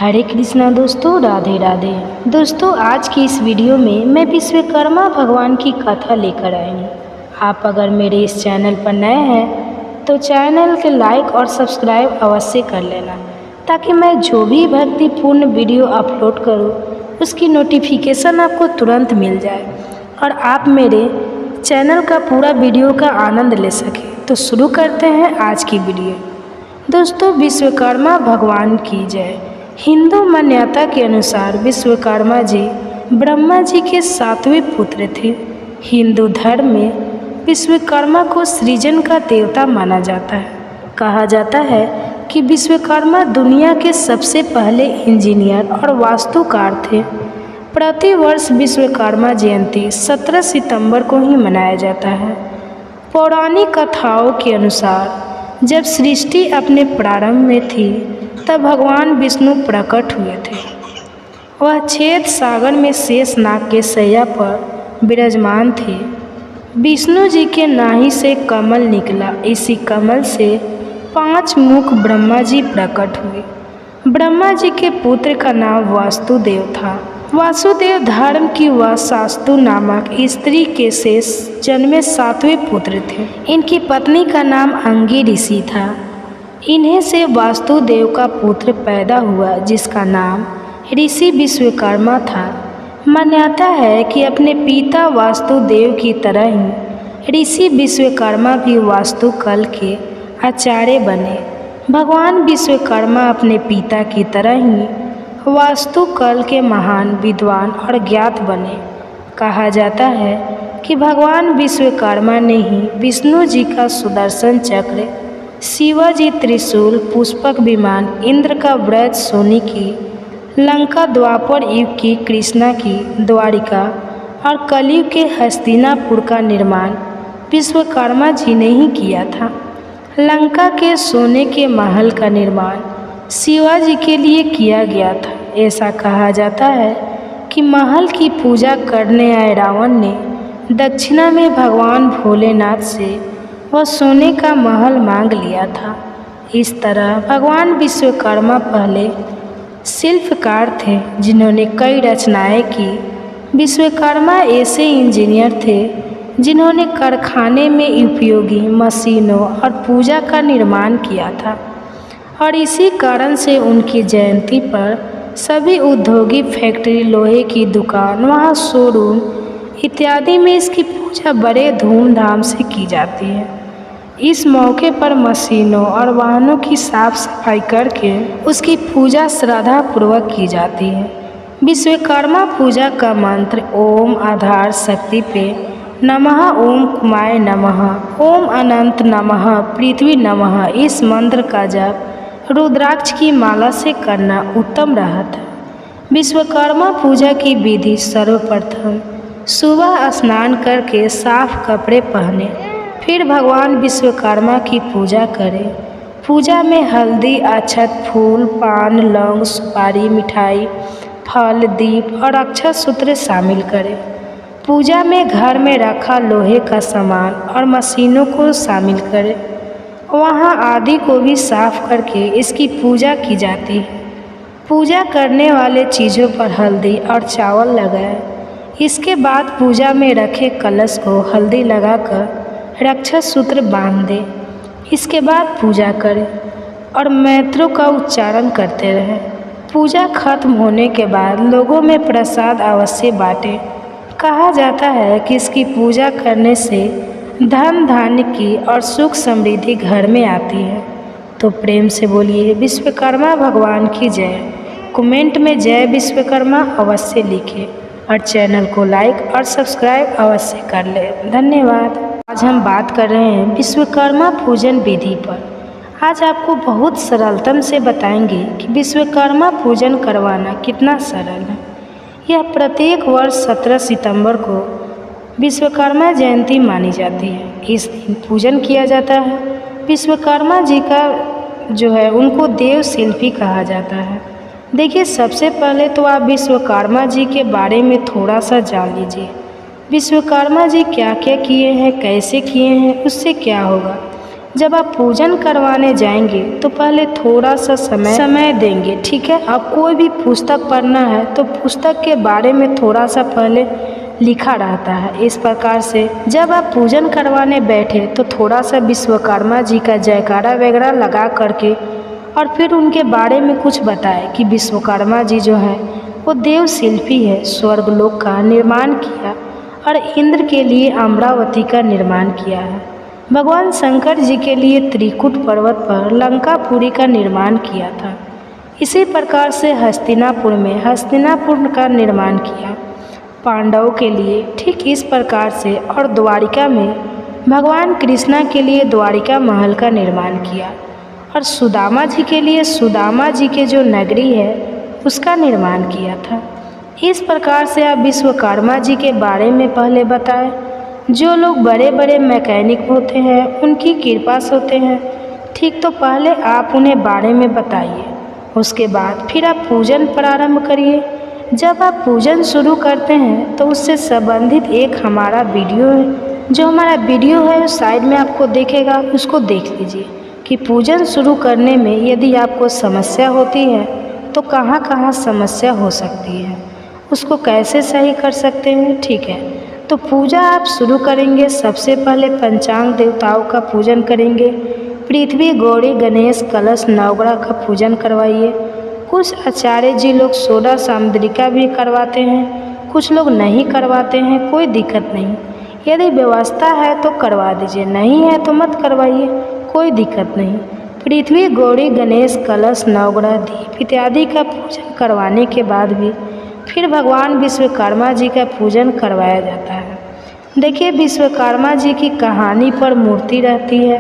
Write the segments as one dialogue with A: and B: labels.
A: हरे कृष्णा दोस्तों, राधे राधे। दोस्तों, आज की इस वीडियो में मैं विश्वकर्मा भगवान की कथा लेकर आई हूँ। आप अगर मेरे इस चैनल पर नए हैं तो चैनल के लाइक और सब्सक्राइब अवश्य कर लेना, ताकि मैं जो भी भक्तिपूर्ण वीडियो अपलोड करूँ उसकी नोटिफिकेशन आपको तुरंत मिल जाए और आप मेरे चैनल का पूरा वीडियो का आनंद ले सकें। तो शुरू करते हैं आज की वीडियो। दोस्तों, विश्वकर्मा भगवान की जय। हिंदू मान्यता के अनुसार विश्वकर्मा जी ब्रह्मा जी के 7वें पुत्र थे। हिंदू धर्म में विश्वकर्मा को सृजन का देवता माना जाता है। कहा जाता है कि विश्वकर्मा दुनिया के सबसे पहले इंजीनियर और वास्तुकार थे। प्रतिवर्ष विश्वकर्मा जयंती 17 सितंबर को ही मनाया जाता है। पौराणिक कथाओं के अनुसार जब सृष्टि अपने प्रारंभ में थी तब भगवान विष्णु प्रकट हुए थे। वह छेद सागर में शेष नाग के शैया पर विराजमान थे। विष्णु जी के नाभि से कमल निकला। इसी कमल से 5 मुख ब्रह्मा जी प्रकट हुए। ब्रह्मा जी के पुत्र का नाम वासुदेव था। वासुदेव धर्म की व शास्तु नामक स्त्री के शेष जन्मे 7वें पुत्र थे। इनकी पत्नी का नाम अंगी ऋषि था। इन्हें से वासुदेव का पुत्र पैदा हुआ जिसका नाम ऋषि विश्वकर्मा था। मान्यता है कि अपने पिता वासुदेव की तरह ही ऋषि विश्वकर्मा भी वास्तुकला के आचार्य बने। भगवान विश्वकर्मा अपने पिता की तरह ही वास्तुकला के महान विद्वान और ज्ञात बने। कहा जाता है कि भगवान विश्वकर्मा ने ही विष्णु जी का सुदर्शन चक्र, शिवाजी त्रिशूल, पुष्पक विमान, इंद्र का वज्र, सोने की लंका, द्वापर युग की कृष्णा की द्वारिका और कलयुग के हस्तिनापुर का निर्माण विश्वकर्मा जी ने ही किया था। लंका के सोने के महल का निर्माण शिवाजी के लिए किया गया था। ऐसा कहा जाता है कि महल की पूजा करने आए रावण ने दक्षिणा में भगवान भोलेनाथ से वह सोने का महल मांग लिया था। इस तरह भगवान विश्वकर्मा पहले शिल्पकार थे जिन्होंने कई रचनाएं की। विश्वकर्मा ऐसे इंजीनियर थे जिन्होंने कारखाने में उपयोगी मशीनों और पूजा का निर्माण किया था और इसी कारण से उनकी जयंती पर सभी औद्योगिक फैक्ट्री, लोहे की दुकान, वहाँ शोरूम इत्यादि में इसकी पूजा बड़े धूमधाम से की जाती है। इस मौके पर मशीनों और वाहनों की साफ सफाई करके उसकी पूजा श्रद्धापूर्वक की जाती है। विश्वकर्मा पूजा का मंत्र ओम आधार शक्ति पे नमः, ओम कुमाय नमः, ओम अनंत नमः, पृथ्वी नमः। इस मंत्र का जप रुद्राक्ष की माला से करना उत्तम रहता है। विश्वकर्मा पूजा की विधि सर्वप्रथम सुबह स्नान करके साफ कपड़े पहने, फिर भगवान विश्वकर्मा की पूजा करें। पूजा में हल्दी, अक्षत, फूल, पान, लौंग, सुपारी, मिठाई, फल, दीप और अक्षत सूत्र शामिल करें। पूजा में घर में रखा लोहे का सामान और मशीनों को शामिल करें। वहाँ आदि को भी साफ करके इसकी पूजा की जाती है। पूजा करने वाले चीज़ों पर हल्दी और चावल लगाएं। इसके बाद पूजा में रखे कलश को हल्दी लगाकर रक्षा सूत्र बांध दें। इसके बाद पूजा करें और मंत्रों का उच्चारण करते रहें। पूजा खत्म होने के बाद लोगों में प्रसाद अवश्य बांटें। कहा जाता है कि इसकी पूजा करने से धन धान्य की और सुख समृद्धि घर में आती है। तो प्रेम से बोलिए विश्वकर्मा भगवान की जय। कमेंट में जय विश्वकर्मा अवश्य लिखें और चैनल को लाइक और सब्सक्राइब अवश्य कर लें। धन्यवाद। आज हम बात कर रहे हैं विश्वकर्मा पूजन विधि पर। आज आपको बहुत सरलतम से बताएंगे कि विश्वकर्मा पूजन करवाना कितना सरल है। यह प्रत्येक वर्ष 17 सितंबर को विश्वकर्मा जयंती मानी जाती है। इस दिन पूजन किया जाता है। विश्वकर्मा जी का जो है उनको देव शिल्पी कहा जाता है। देखिए, सबसे पहले तो आप विश्वकर्मा जी के बारे में थोड़ा सा जान लीजिए। विश्वकर्मा जी क्या क्या किए हैं, कैसे किए हैं, उससे क्या होगा। जब आप पूजन करवाने जाएंगे तो पहले थोड़ा सा समय देंगे, ठीक है। अब कोई भी पुस्तक पढ़ना है तो पुस्तक के बारे में थोड़ा सा पहले लिखा रहता है। इस प्रकार से जब आप पूजन करवाने बैठे तो थोड़ा सा विश्वकर्मा जी का जयकारा वगैरह लगा करके और फिर उनके बारे में कुछ बताए कि विश्वकर्मा जी जो है वो देव शिल्पी है, स्वर्गलोक का निर्माण किया और इंद्र के लिए अमरावती का निर्माण किया है। भगवान शंकर जी के लिए त्रिकुट पर्वत पर लंकापुरी का निर्माण किया था। इसी प्रकार से हस्तिनापुर में हस्तिनापुर का निर्माण किया पांडवों के लिए, ठीक इस प्रकार से। और द्वारिका में भगवान कृष्णा के लिए द्वारिका महल का निर्माण किया और सुदामा जी के लिए सुदामा जी के जो नगरी है उसका निर्माण किया था। इस प्रकार से आप विश्वकर्मा जी के बारे में पहले बताएं। जो लोग बड़े बड़े मैकेनिक होते हैं उनकी कृपा से होते हैं, ठीक। तो पहले आप उन्हें बारे में बताइए, उसके बाद फिर आप पूजन प्रारंभ करिए। जब आप पूजन शुरू करते हैं तो उससे संबंधित एक हमारा वीडियो है, जो हमारा वीडियो है उस साइड में आपको देखेगा, उसको देख लीजिए कि पूजन शुरू करने में यदि आपको समस्या होती है तो कहाँ कहाँ समस्या हो सकती है, उसको कैसे सही कर सकते हैं, ठीक है। तो पूजा आप शुरू करेंगे, सबसे पहले पंचांग देवताओं का पूजन करेंगे। पृथ्वी, गौरी, गणेश, कलश, नवग्रह का पूजन करवाइए। कुछ आचार्य जी लोग सोडा सामुद्रिका भी करवाते हैं, कुछ लोग नहीं करवाते हैं, कोई दिक्कत नहीं। यदि व्यवस्था है तो करवा दीजिए, नहीं है तो मत करवाइए, कोई दिक्कत नहीं। पृथ्वी, गौरी, गणेश, कलश, नवग्रह, दीप इत्यादि का पूजन करवाने के बाद भी फिर भगवान विश्वकर्मा जी का पूजन करवाया जाता है। देखिए, विश्वकर्मा जी की कहानी पर मूर्ति रहती है,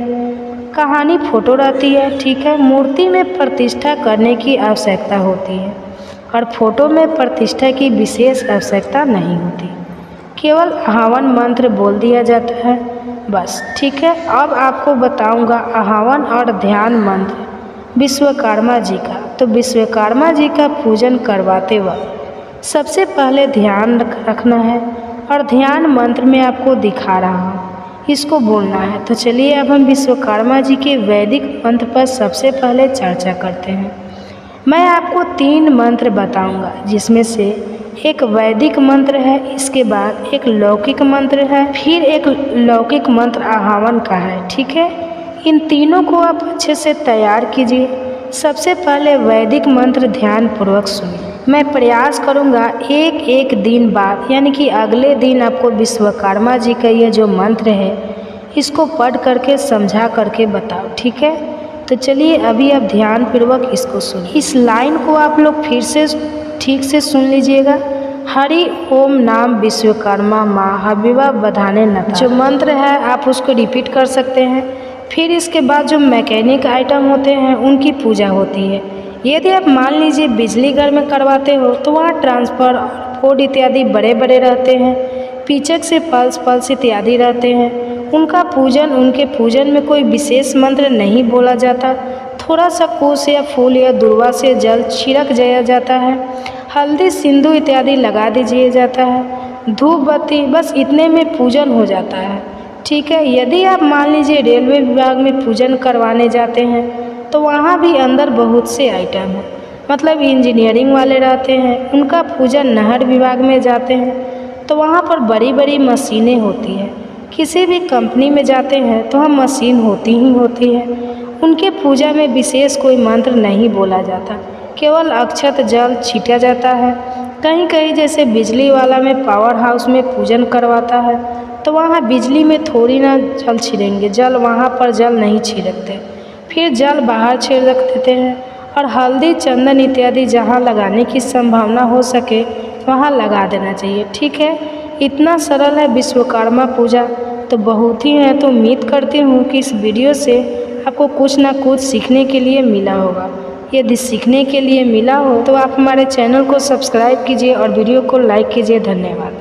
A: कहानी फोटो रहती है, ठीक है। मूर्ति में प्रतिष्ठा करने की आवश्यकता होती है और फोटो में प्रतिष्ठा की विशेष आवश्यकता नहीं होती, केवल आह्वान मंत्र बोल दिया जाता है बस, ठीक है। अब आपको बताऊंगा आह्वान और ध्यान मंत्र विश्वकर्मा जी का। तो विश्वकर्मा जी का पूजन करवाते वक्त सबसे पहले ध्यान रखना है और ध्यान मंत्र में आपको दिखा रहा हूँ, इसको बोलना है। तो चलिए अब हम विश्वकर्मा जी के वैदिक मंत्र पर सबसे पहले चर्चा करते हैं। मैं आपको 3 मंत्र बताऊंगा, जिसमें से एक वैदिक मंत्र है, इसके बाद एक लौकिक मंत्र है, फिर एक लौकिक मंत्र आह्वान का है, ठीक है। इन तीनों को आप अच्छे से तैयार कीजिए। सबसे पहले वैदिक मंत्र ध्यान पूर्वक सुनिए। मैं प्रयास करूंगा एक एक दिन बाद, यानी कि अगले दिन आपको विश्वकर्मा जी का ये जो मंत्र है इसको पढ़ करके समझा करके बताओ, ठीक है। तो चलिए अभी आप ध्यान पूर्वक इसको सुनिए। इस लाइन को आप लोग फिर से ठीक से सुन लीजिएगा। हरि ओम नाम विश्वकर्मा माँ हबीबा बधाने नता, जो मंत्र है आप उसको रिपीट कर सकते हैं। फिर इसके बाद जो मैकेनिक आइटम होते हैं उनकी पूजा होती है। यदि आप मान लीजिए बिजली घर में करवाते हो तो वहाँ ट्रांसफर, कोड इत्यादि बड़े बड़े रहते हैं, पीचक से पल्स इत्यादि रहते हैं, उनका पूजन, उनके पूजन में कोई विशेष मंत्र नहीं बोला जाता। थोड़ा सा कुश या फूल या दुर्वा से जल छिड़क दिया जाता है, हल्दी सिंदूर इत्यादि लगा दीजिए जाता है, धूप बत्ती, बस इतने में पूजन हो जाता है, ठीक है। यदि आप मान लीजिए रेलवे विभाग में पूजन करवाने जाते हैं तो वहाँ भी अंदर बहुत से आइटम हैं, मतलब इंजीनियरिंग वाले रहते हैं, उनका पूजन नहर विभाग में जाते हैं तो वहाँ पर बड़ी बड़ी मशीनें होती हैं। किसी भी कंपनी में जाते हैं तो हम मशीन होती ही होती है, उनके पूजा में विशेष कोई मंत्र नहीं बोला जाता, केवल अक्षत जल छीटा जाता है। कहीं कहीं जैसे बिजली वाला में पावर हाउस में पूजन करवाता है तो वहाँ बिजली में थोड़ी ना जल छिड़ेंगे, जल वहाँ पर जल नहीं छिड़कते, फिर जल बाहर छिड़क देते हैं और हल्दी चंदन इत्यादि जहाँ लगाने की संभावना हो सके वहाँ लगा देना चाहिए, ठीक है। इतना सरल है विश्वकर्मा पूजा, तो बहुत ही है। तो उम्मीद करती हूँ कि इस वीडियो से आपको कुछ ना कुछ सीखने के लिए मिला होगा। यदि सीखने के लिए मिला हो तो आप हमारे चैनल को सब्सक्राइब कीजिए और वीडियो को लाइक कीजिए। धन्यवाद।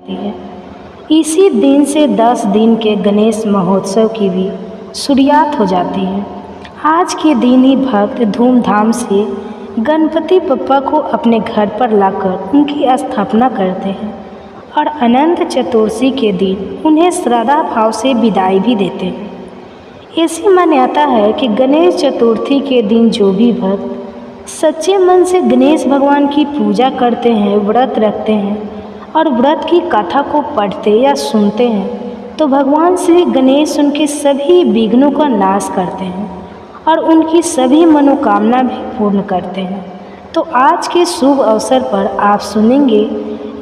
A: है। इसी दिन से 10 दिन के गणेश महोत्सव की भी शुरुआत हो जाती है। आज के दिन ही भक्त धूमधाम से गणपति बप्पा को अपने घर पर लाकर उनकी स्थापना करते हैं और अनंत चतुर्दशी के दिन उन्हें श्रद्धा भाव से विदाई भी देते हैं। ऐसी मान्यता है कि गणेश चतुर्थी के दिन जो भी भक्त सच्चे मन से गणेश भगवान की पूजा करते हैं, व्रत रखते हैं और व्रत की कथा को पढ़ते या सुनते हैं तो भगवान श्री गणेश उनके सभी विघ्नों का नाश करते हैं और उनकी सभी मनोकामना भी पूर्ण करते हैं। तो आज के शुभ अवसर पर आप सुनेंगे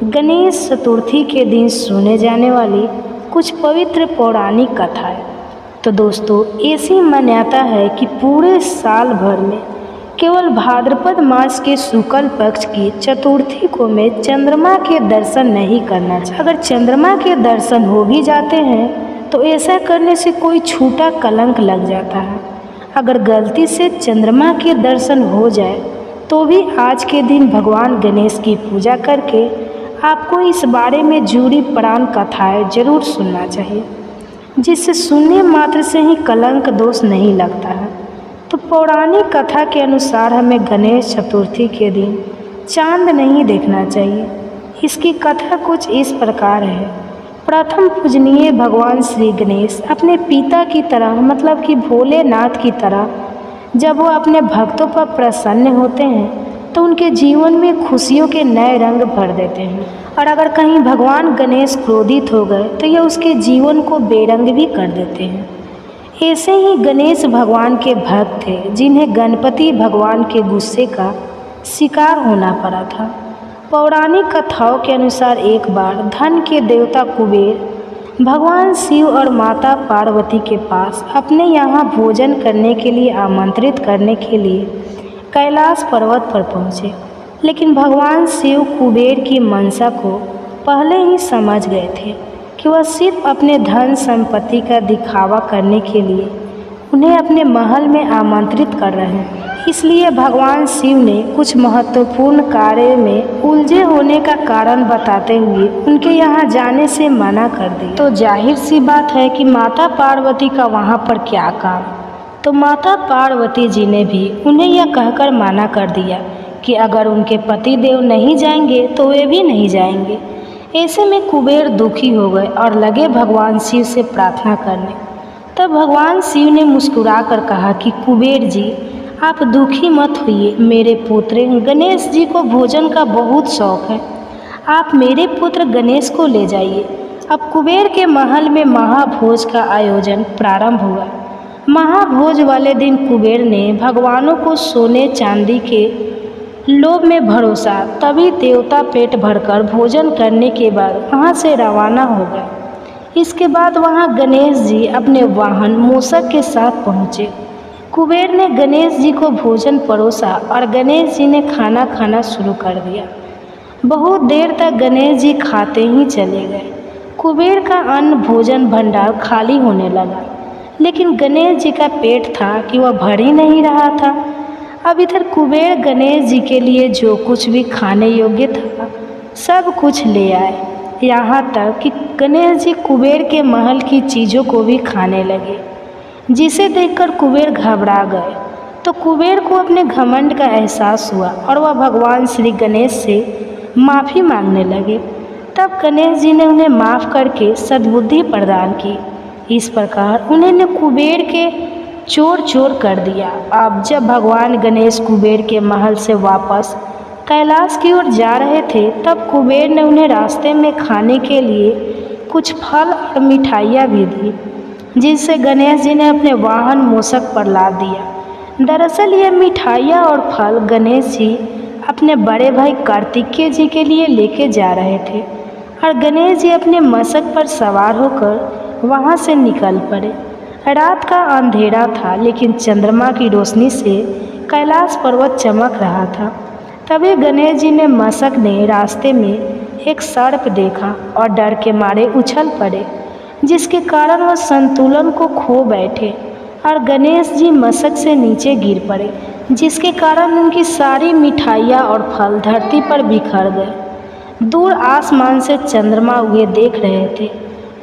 A: गणेश चतुर्थी के दिन सुने जाने वाली कुछ पवित्र पौराणिक कथाएं। तो दोस्तों, ऐसी मान्यता है कि पूरे साल भर में केवल भाद्रपद मास के शुक्ल पक्ष की चतुर्थी को में चंद्रमा के दर्शन नहीं करना चाहिए। अगर चंद्रमा के दर्शन हो भी जाते हैं तो ऐसा करने से कोई छोटा कलंक लग जाता है। अगर गलती से चंद्रमा के दर्शन हो जाए तो भी आज के दिन भगवान गणेश की पूजा करके आपको इस बारे में जुड़ी पुराण कथाएं जरूर सुनना चाहिए, जिससे सुनने मात्र से ही कलंक दोष नहीं लगता है। तो पौराणिक कथा के अनुसार हमें गणेश चतुर्थी के दिन चांद नहीं देखना चाहिए। इसकी कथा कुछ इस प्रकार है। प्रथम पूजनीय भगवान श्री गणेश अपने पिता की तरह मतलब कि भोलेनाथ की तरह जब वो अपने भक्तों पर प्रसन्न होते हैं तो उनके जीवन में खुशियों के नए रंग भर देते हैं। और अगर कहीं भगवान गणेश क्रोधित हो गए तो यह उसके जीवन को बेरंग भी कर देते हैं। ऐसे ही गणेश भगवान के भक्त थे जिन्हें गणपति भगवान के गुस्से का शिकार होना पड़ा था। पौराणिक कथाओं के अनुसार एक बार धन के देवता कुबेर भगवान शिव और माता पार्वती के पास अपने यहाँ भोजन करने के लिए आमंत्रित करने के लिए कैलाश पर्वत पर पहुँचे, लेकिन भगवान शिव कुबेर की मनसा को पहले ही समझ गए थे कि वह सिर्फ अपने धन संपत्ति का दिखावा करने के लिए उन्हें अपने महल में आमंत्रित कर रहे हैं। इसलिए भगवान शिव ने कुछ महत्वपूर्ण कार्य में उलझे होने का कारण बताते हुए उनके यहाँ जाने से मना कर दिया। तो जाहिर सी बात है कि माता पार्वती का वहाँ पर क्या काम। तो माता पार्वती जी ने भी उन्हें यह कहकर मना कर दिया कि अगर उनके पति देव नहीं जाएंगे तो वे भी नहीं जाएंगे। ऐसे में कुबेर दुखी हो गए और लगे भगवान शिव से प्रार्थना करने। तब भगवान शिव ने मुस्कुरा कर कहा कि कुबेर जी, आप दुखी मत होइए। मेरे पुत्र गणेश जी को भोजन का बहुत शौक है, आप मेरे पुत्र गणेश को ले जाइए। अब कुबेर के महल में महाभोज का आयोजन प्रारंभ हुआ। महाभोज वाले दिन कुबेर ने भगवानों को सोने चांदी के लोभ में भरोसा, तभी देवता पेट भरकर भोजन करने के बाद वहाँ से रवाना हो गए। इसके बाद वहाँ गणेश जी अपने वाहन मूषक के साथ पहुँचे। कुबेर ने गणेश जी को भोजन परोसा और गणेश जी ने खाना खाना शुरू कर दिया। बहुत देर तक गणेश जी खाते ही चले गए। कुबेर का अन्न भोजन भंडार खाली होने लगा, लेकिन गणेश जी का पेट था कि वह भर ही नहीं रहा था। अब इधर कुबेर गणेश जी के लिए जो कुछ भी खाने योग्य था सब कुछ ले आए, यहाँ तक कि गणेश जी कुबेर के महल की चीज़ों को भी खाने लगे, जिसे देखकर कुबेर घबरा गए। तो कुबेर को अपने घमंड का एहसास हुआ और वह भगवान श्री गणेश से माफ़ी मांगने लगे। तब गणेश जी ने उन्हें माफ़ करके सद्बुद्धि प्रदान की। इस प्रकार उन्होंने कुबेर के चोर चोर कर दिया। अब जब भगवान गणेश कुबेर के महल से वापस कैलाश की ओर जा रहे थे तब कुबेर ने उन्हें रास्ते में खाने के लिए कुछ फल और मिठाइयाँ भी दी, जिससे गणेश जी ने अपने वाहन मूषक पर लाद दिया। दरअसल ये मिठाइयाँ और फल गणेश जी अपने बड़े भाई कार्तिकेय जी के लिए लेके जा रहे थे और गणेश जी अपने मशक पर सवार होकर वहाँ से निकल पड़े। रात का अंधेरा था, लेकिन चंद्रमा की रोशनी से कैलाश पर्वत चमक रहा था। तभी गणेश जी ने मशक ने रास्ते में एक सर्प देखा और डर के मारे उछल पड़े, जिसके कारण वह संतुलन को खो बैठे और गणेश जी मशक से नीचे गिर पड़े, जिसके कारण उनकी सारी मिठाइयाँ और फल धरती पर बिखर गए। दूर आसमान से चंद्रमा उगे देख रहे थे।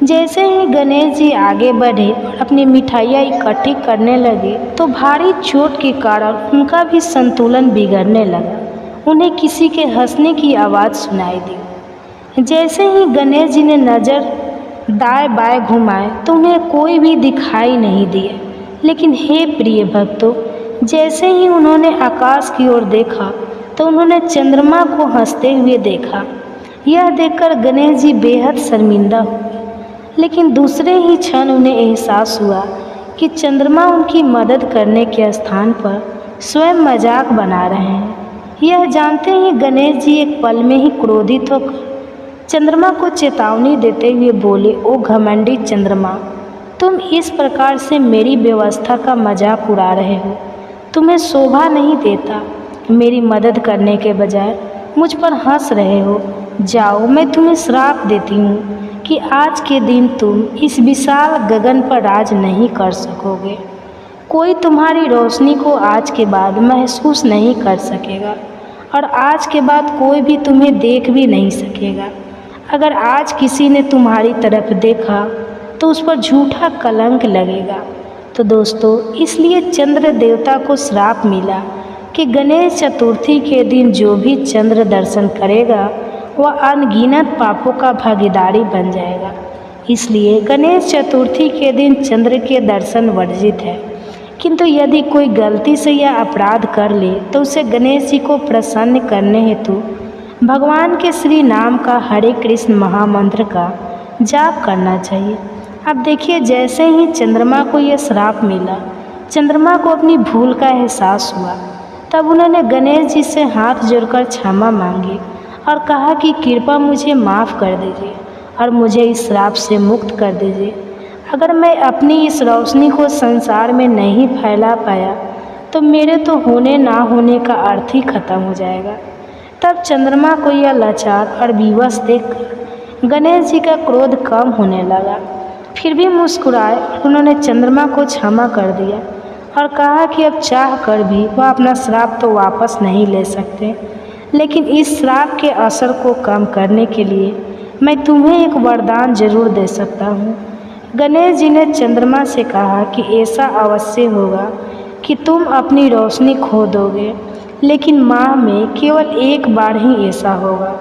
A: जैसे ही गणेश जी आगे बढ़े और अपनी मिठाइयाँ इकट्ठी करने लगे तो भारी चोट के कारण उनका भी संतुलन बिगड़ने लगा। उन्हें किसी के हंसने की आवाज़ सुनाई दी। जैसे ही गणेश जी ने नज़र दाएं बाएं घुमाए तो उन्हें कोई भी दिखाई नहीं दिया। लेकिन हे प्रिय भक्तों, जैसे ही उन्होंने आकाश की ओर देखा तो उन्होंने चंद्रमा को हंसते हुए देखा। यह देखकर गणेश जी बेहद शर्मिंदा हुए। लेकिन दूसरे ही क्षण उन्हें एहसास हुआ कि चंद्रमा उनकी मदद करने के स्थान पर स्वयं मजाक बना रहे हैं। यह जानते ही गणेश जी एक पल में ही क्रोधित होकर चंद्रमा को चेतावनी देते हुए बोले, ओ घमंडी चंद्रमा, तुम इस प्रकार से मेरी व्यवस्था का मजाक उड़ा रहे हो। तुम्हें शोभा नहीं देता। मेरी मदद करने के बजाय मुझ पर हंस रहे हो। जाओ, मैं तुम्हें श्राप देती हूँ कि आज के दिन तुम इस विशाल गगन पर राज नहीं कर सकोगे। कोई तुम्हारी रोशनी को आज के बाद महसूस नहीं कर सकेगा और आज के बाद कोई भी तुम्हें देख भी नहीं सकेगा। अगर आज किसी ने तुम्हारी तरफ देखा तो उस पर झूठा कलंक लगेगा। तो दोस्तों, इसलिए चंद्र देवता को श्राप मिला कि गणेश चतुर्थी के दिन जो भी चंद्र दर्शन करेगा वह अनगिनत पापों का भागीदारी बन जाएगा। इसलिए गणेश चतुर्थी के दिन चंद्र के दर्शन वर्जित है। किंतु यदि कोई गलती से यह अपराध कर ले तो उसे गणेश जी को प्रसन्न करने हेतु भगवान के श्री नाम का हरे कृष्ण महामंत्र का जाप करना चाहिए। अब देखिए, जैसे ही चंद्रमा को यह श्राप मिला, चंद्रमा को अपनी भूल का एहसास हुआ। तब उन्होंने गणेश जी से हाथ जोड़कर क्षमा मांगी और कहा कि कृपा मुझे माफ़ कर दीजिए और मुझे इस श्राप से मुक्त कर दीजिए। अगर मैं अपनी इस रोशनी को संसार में नहीं फैला पाया तो मेरे तो होने ना होने का अर्थ ही खत्म हो जाएगा। तब चंद्रमा को यह लाचार और विवश देखकर गणेश जी का क्रोध कम होने लगा। फिर भी मुस्कुराए और उन्होंने चंद्रमा को क्षमा कर दिया और कहा कि अब चाह कर भी वह अपना श्राप तो वापस नहीं ले सकते, लेकिन इस श्राप के असर को कम करने के लिए मैं तुम्हें एक वरदान जरूर दे सकता हूँ। गणेश जी ने चंद्रमा से कहा कि ऐसा अवश्य होगा कि तुम अपनी रोशनी खो दोगे, लेकिन माह में केवल एक बार ही ऐसा होगा।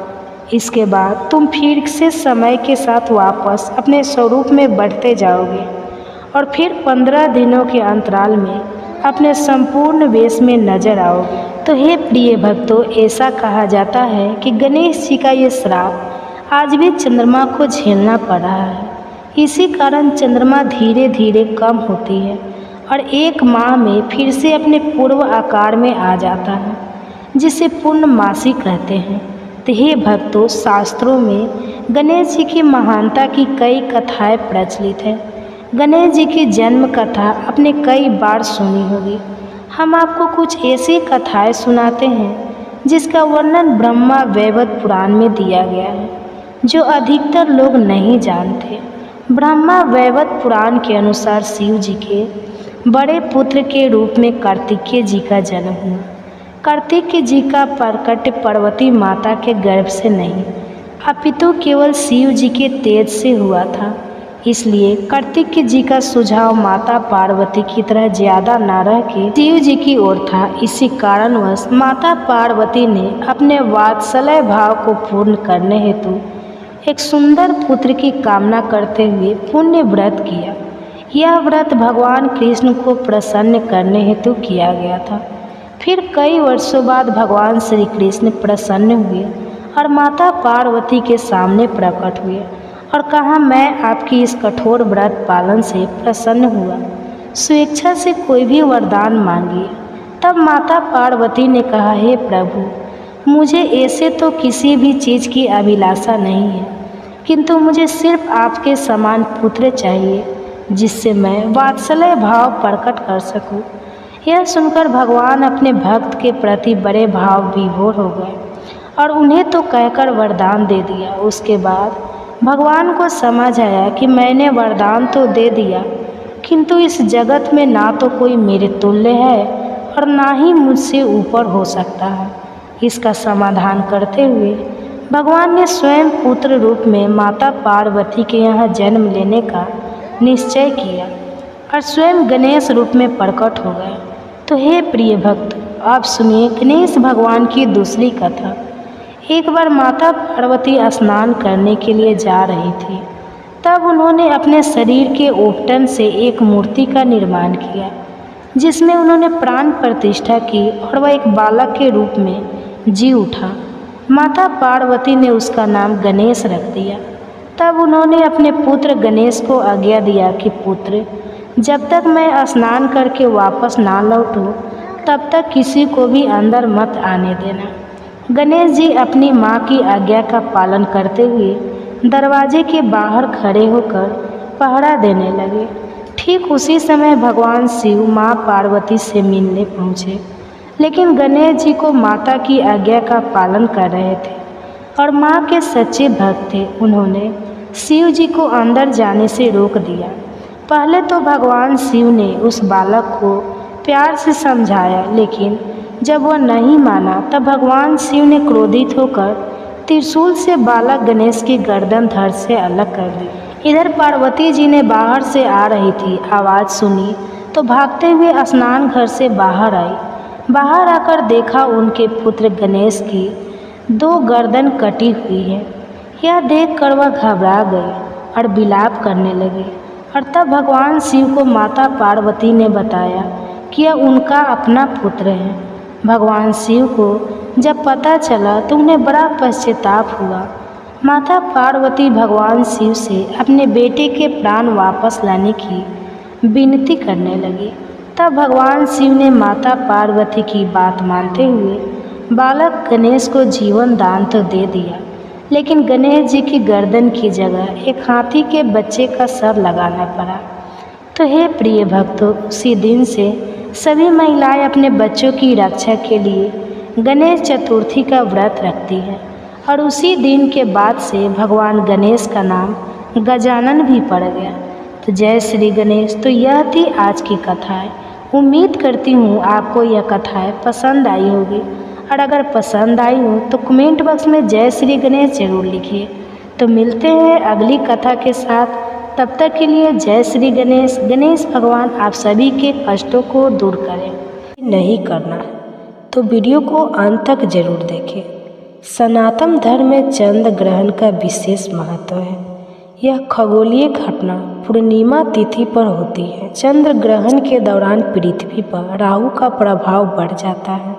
A: इसके बाद तुम फिर से समय के साथ वापस अपने स्वरूप में बढ़ते जाओगे और फिर 15 दिनों के अंतराल में अपने संपूर्ण वेश में नजर आओगे। तो हे प्रिय भक्तों, ऐसा कहा जाता है कि गणेश जी का ये श्राप आज भी चंद्रमा को झेलना पड़ रहा है। इसी कारण चंद्रमा धीरे धीरे कम होती है और एक माह में फिर से अपने पूर्व आकार में आ जाता है, जिसे पूर्णमासी कहते हैं। तो हे भक्तों, शास्त्रों में गणेश जी की महानता की कई कथाएं प्रचलित हैं। गणेश जी की जन्म कथा आपने कई बार सुनी होगी। हम आपको कुछ ऐसी कथाएं सुनाते हैं जिसका वर्णन ब्रह्मा वैवर्त पुराण में दिया गया है, जो अधिकतर लोग नहीं जानते। ब्रह्मा वैवर्त पुराण के अनुसार शिव जी के बड़े पुत्र के रूप में कार्तिकेय जी का जन्म हुआ। कार्तिकेय जी का प्रकट पार्वती माता के गर्भ से नहीं, अपितु केवल शिव जी के तेज से हुआ था। इसलिए कार्तिकेय जी का सुझाव माता पार्वती की तरह ज्यादा न रह के शिव जी की ओर था। इसी कारणवश माता पार्वती ने अपने वात्सल्य भाव को पूर्ण करने हेतु एक सुंदर पुत्र की कामना करते हुए पुण्य व्रत किया। यह व्रत भगवान कृष्ण को प्रसन्न करने हेतु किया गया था। फिर कई वर्षों बाद भगवान श्री कृष्ण प्रसन्न हुए और माता पार्वती के सामने प्रकट हुए और कहा, मैं आपकी इस कठोर व्रत पालन से प्रसन्न हुआ, स्वेच्छा से कोई भी वरदान मांगिए। तब माता पार्वती ने कहा, हे प्रभु, मुझे ऐसे तो किसी भी चीज़ की अभिलाषा नहीं है, किंतु मुझे सिर्फ आपके समान पुत्र चाहिए जिससे मैं वात्सल्य भाव प्रकट कर सकूं। यह सुनकर भगवान अपने भक्त के प्रति बड़े भाव विभोर हो गए और उन्हें तो कहकर वरदान दे दिया। उसके बाद भगवान को समझ आया कि मैंने वरदान तो दे दिया, किंतु इस जगत में ना तो कोई मेरे तुल्य है और ना ही मुझसे ऊपर हो सकता है। इसका समाधान करते हुए भगवान ने स्वयं पुत्र रूप में माता पार्वती के यहाँ जन्म लेने का निश्चय किया और स्वयं गणेश रूप में प्रकट हो गए। तो हे प्रिय भक्त, आप सुनिए गणेश भगवान की दूसरी कथा। एक बार माता पार्वती स्नान करने के लिए जा रही थी। तब उन्होंने अपने शरीर के ओपटन से एक मूर्ति का निर्माण किया जिसमें उन्होंने प्राण प्रतिष्ठा की और वह एक बालक के रूप में जी उठा। माता पार्वती ने उसका नाम गणेश रख दिया। तब उन्होंने अपने पुत्र गणेश को आज्ञा दिया कि पुत्र, जब तक मैं स्नान करके वापस ना लौटूं तब तक किसी को भी अंदर मत आने देना। गणेश जी अपनी माँ की आज्ञा का पालन करते हुए दरवाजे के बाहर खड़े होकर पहरा देने लगे। ठीक उसी समय भगवान शिव माँ पार्वती से मिलने पहुँचे, लेकिन गणेश जी को माता की आज्ञा का पालन कर रहे थे और माँ के सच्चे भक्त थे। उन्होंने शिव जी को अंदर जाने से रोक दिया। पहले तो भगवान शिव ने उस बालक को प्यार से समझाया, लेकिन जब वह नहीं माना तब भगवान शिव ने क्रोधित होकर त्रिशूल से बालक गणेश की गर्दन धड़ से अलग कर दी। इधर पार्वती जी ने बाहर से आ रही थी आवाज़ सुनी तो भागते हुए स्नान घर से बाहर आई। बाहर आकर देखा उनके पुत्र गणेश की 2 गर्दन कटी हुई है। यह देखकर वह घबरा गई और विलाप करने लगी और तब भगवान शिव को माता पार्वती ने बताया कि यह उनका अपना पुत्र है। भगवान शिव को जब पता चला तो उन्हें बड़ा पश्चाताप हुआ। माता पार्वती भगवान शिव से अपने बेटे के प्राण वापस लाने की विनती करने लगी। तब भगवान शिव ने माता पार्वती की बात मानते हुए बालक गणेश को जीवन दान तो दे दिया, लेकिन गणेश जी की गर्दन की जगह एक हाथी के बच्चे का सर लगाना पड़ा। तो हे प्रिय भक्तों, उसी दिन से सभी महिलाएं अपने बच्चों की रक्षा के लिए गणेश चतुर्थी का व्रत रखती हैं और उसी दिन के बाद से भगवान गणेश का नाम गजानन भी पड़ गया। तो जय श्री गणेश। तो यह थी आज की कथाएं। उम्मीद करती हूँ आपको यह कथाएं पसंद आई होगी और अगर पसंद आई हो तो कमेंट बॉक्स में जय श्री गणेश जरूर लिखिए। तो मिलते हैं अगली कथा के साथ, तब तक के लिए जय श्री गणेश। गणेश भगवान आप सभी के कष्टों को दूर करें। नहीं करना तो वीडियो को अंत तक जरूर देखें। सनातन धर्म में चंद्र ग्रहण का विशेष महत्व है। यह खगोलीय घटना पूर्णिमा तिथि पर होती है। चंद्र ग्रहण के दौरान पृथ्वी पर राहु का प्रभाव बढ़ जाता है,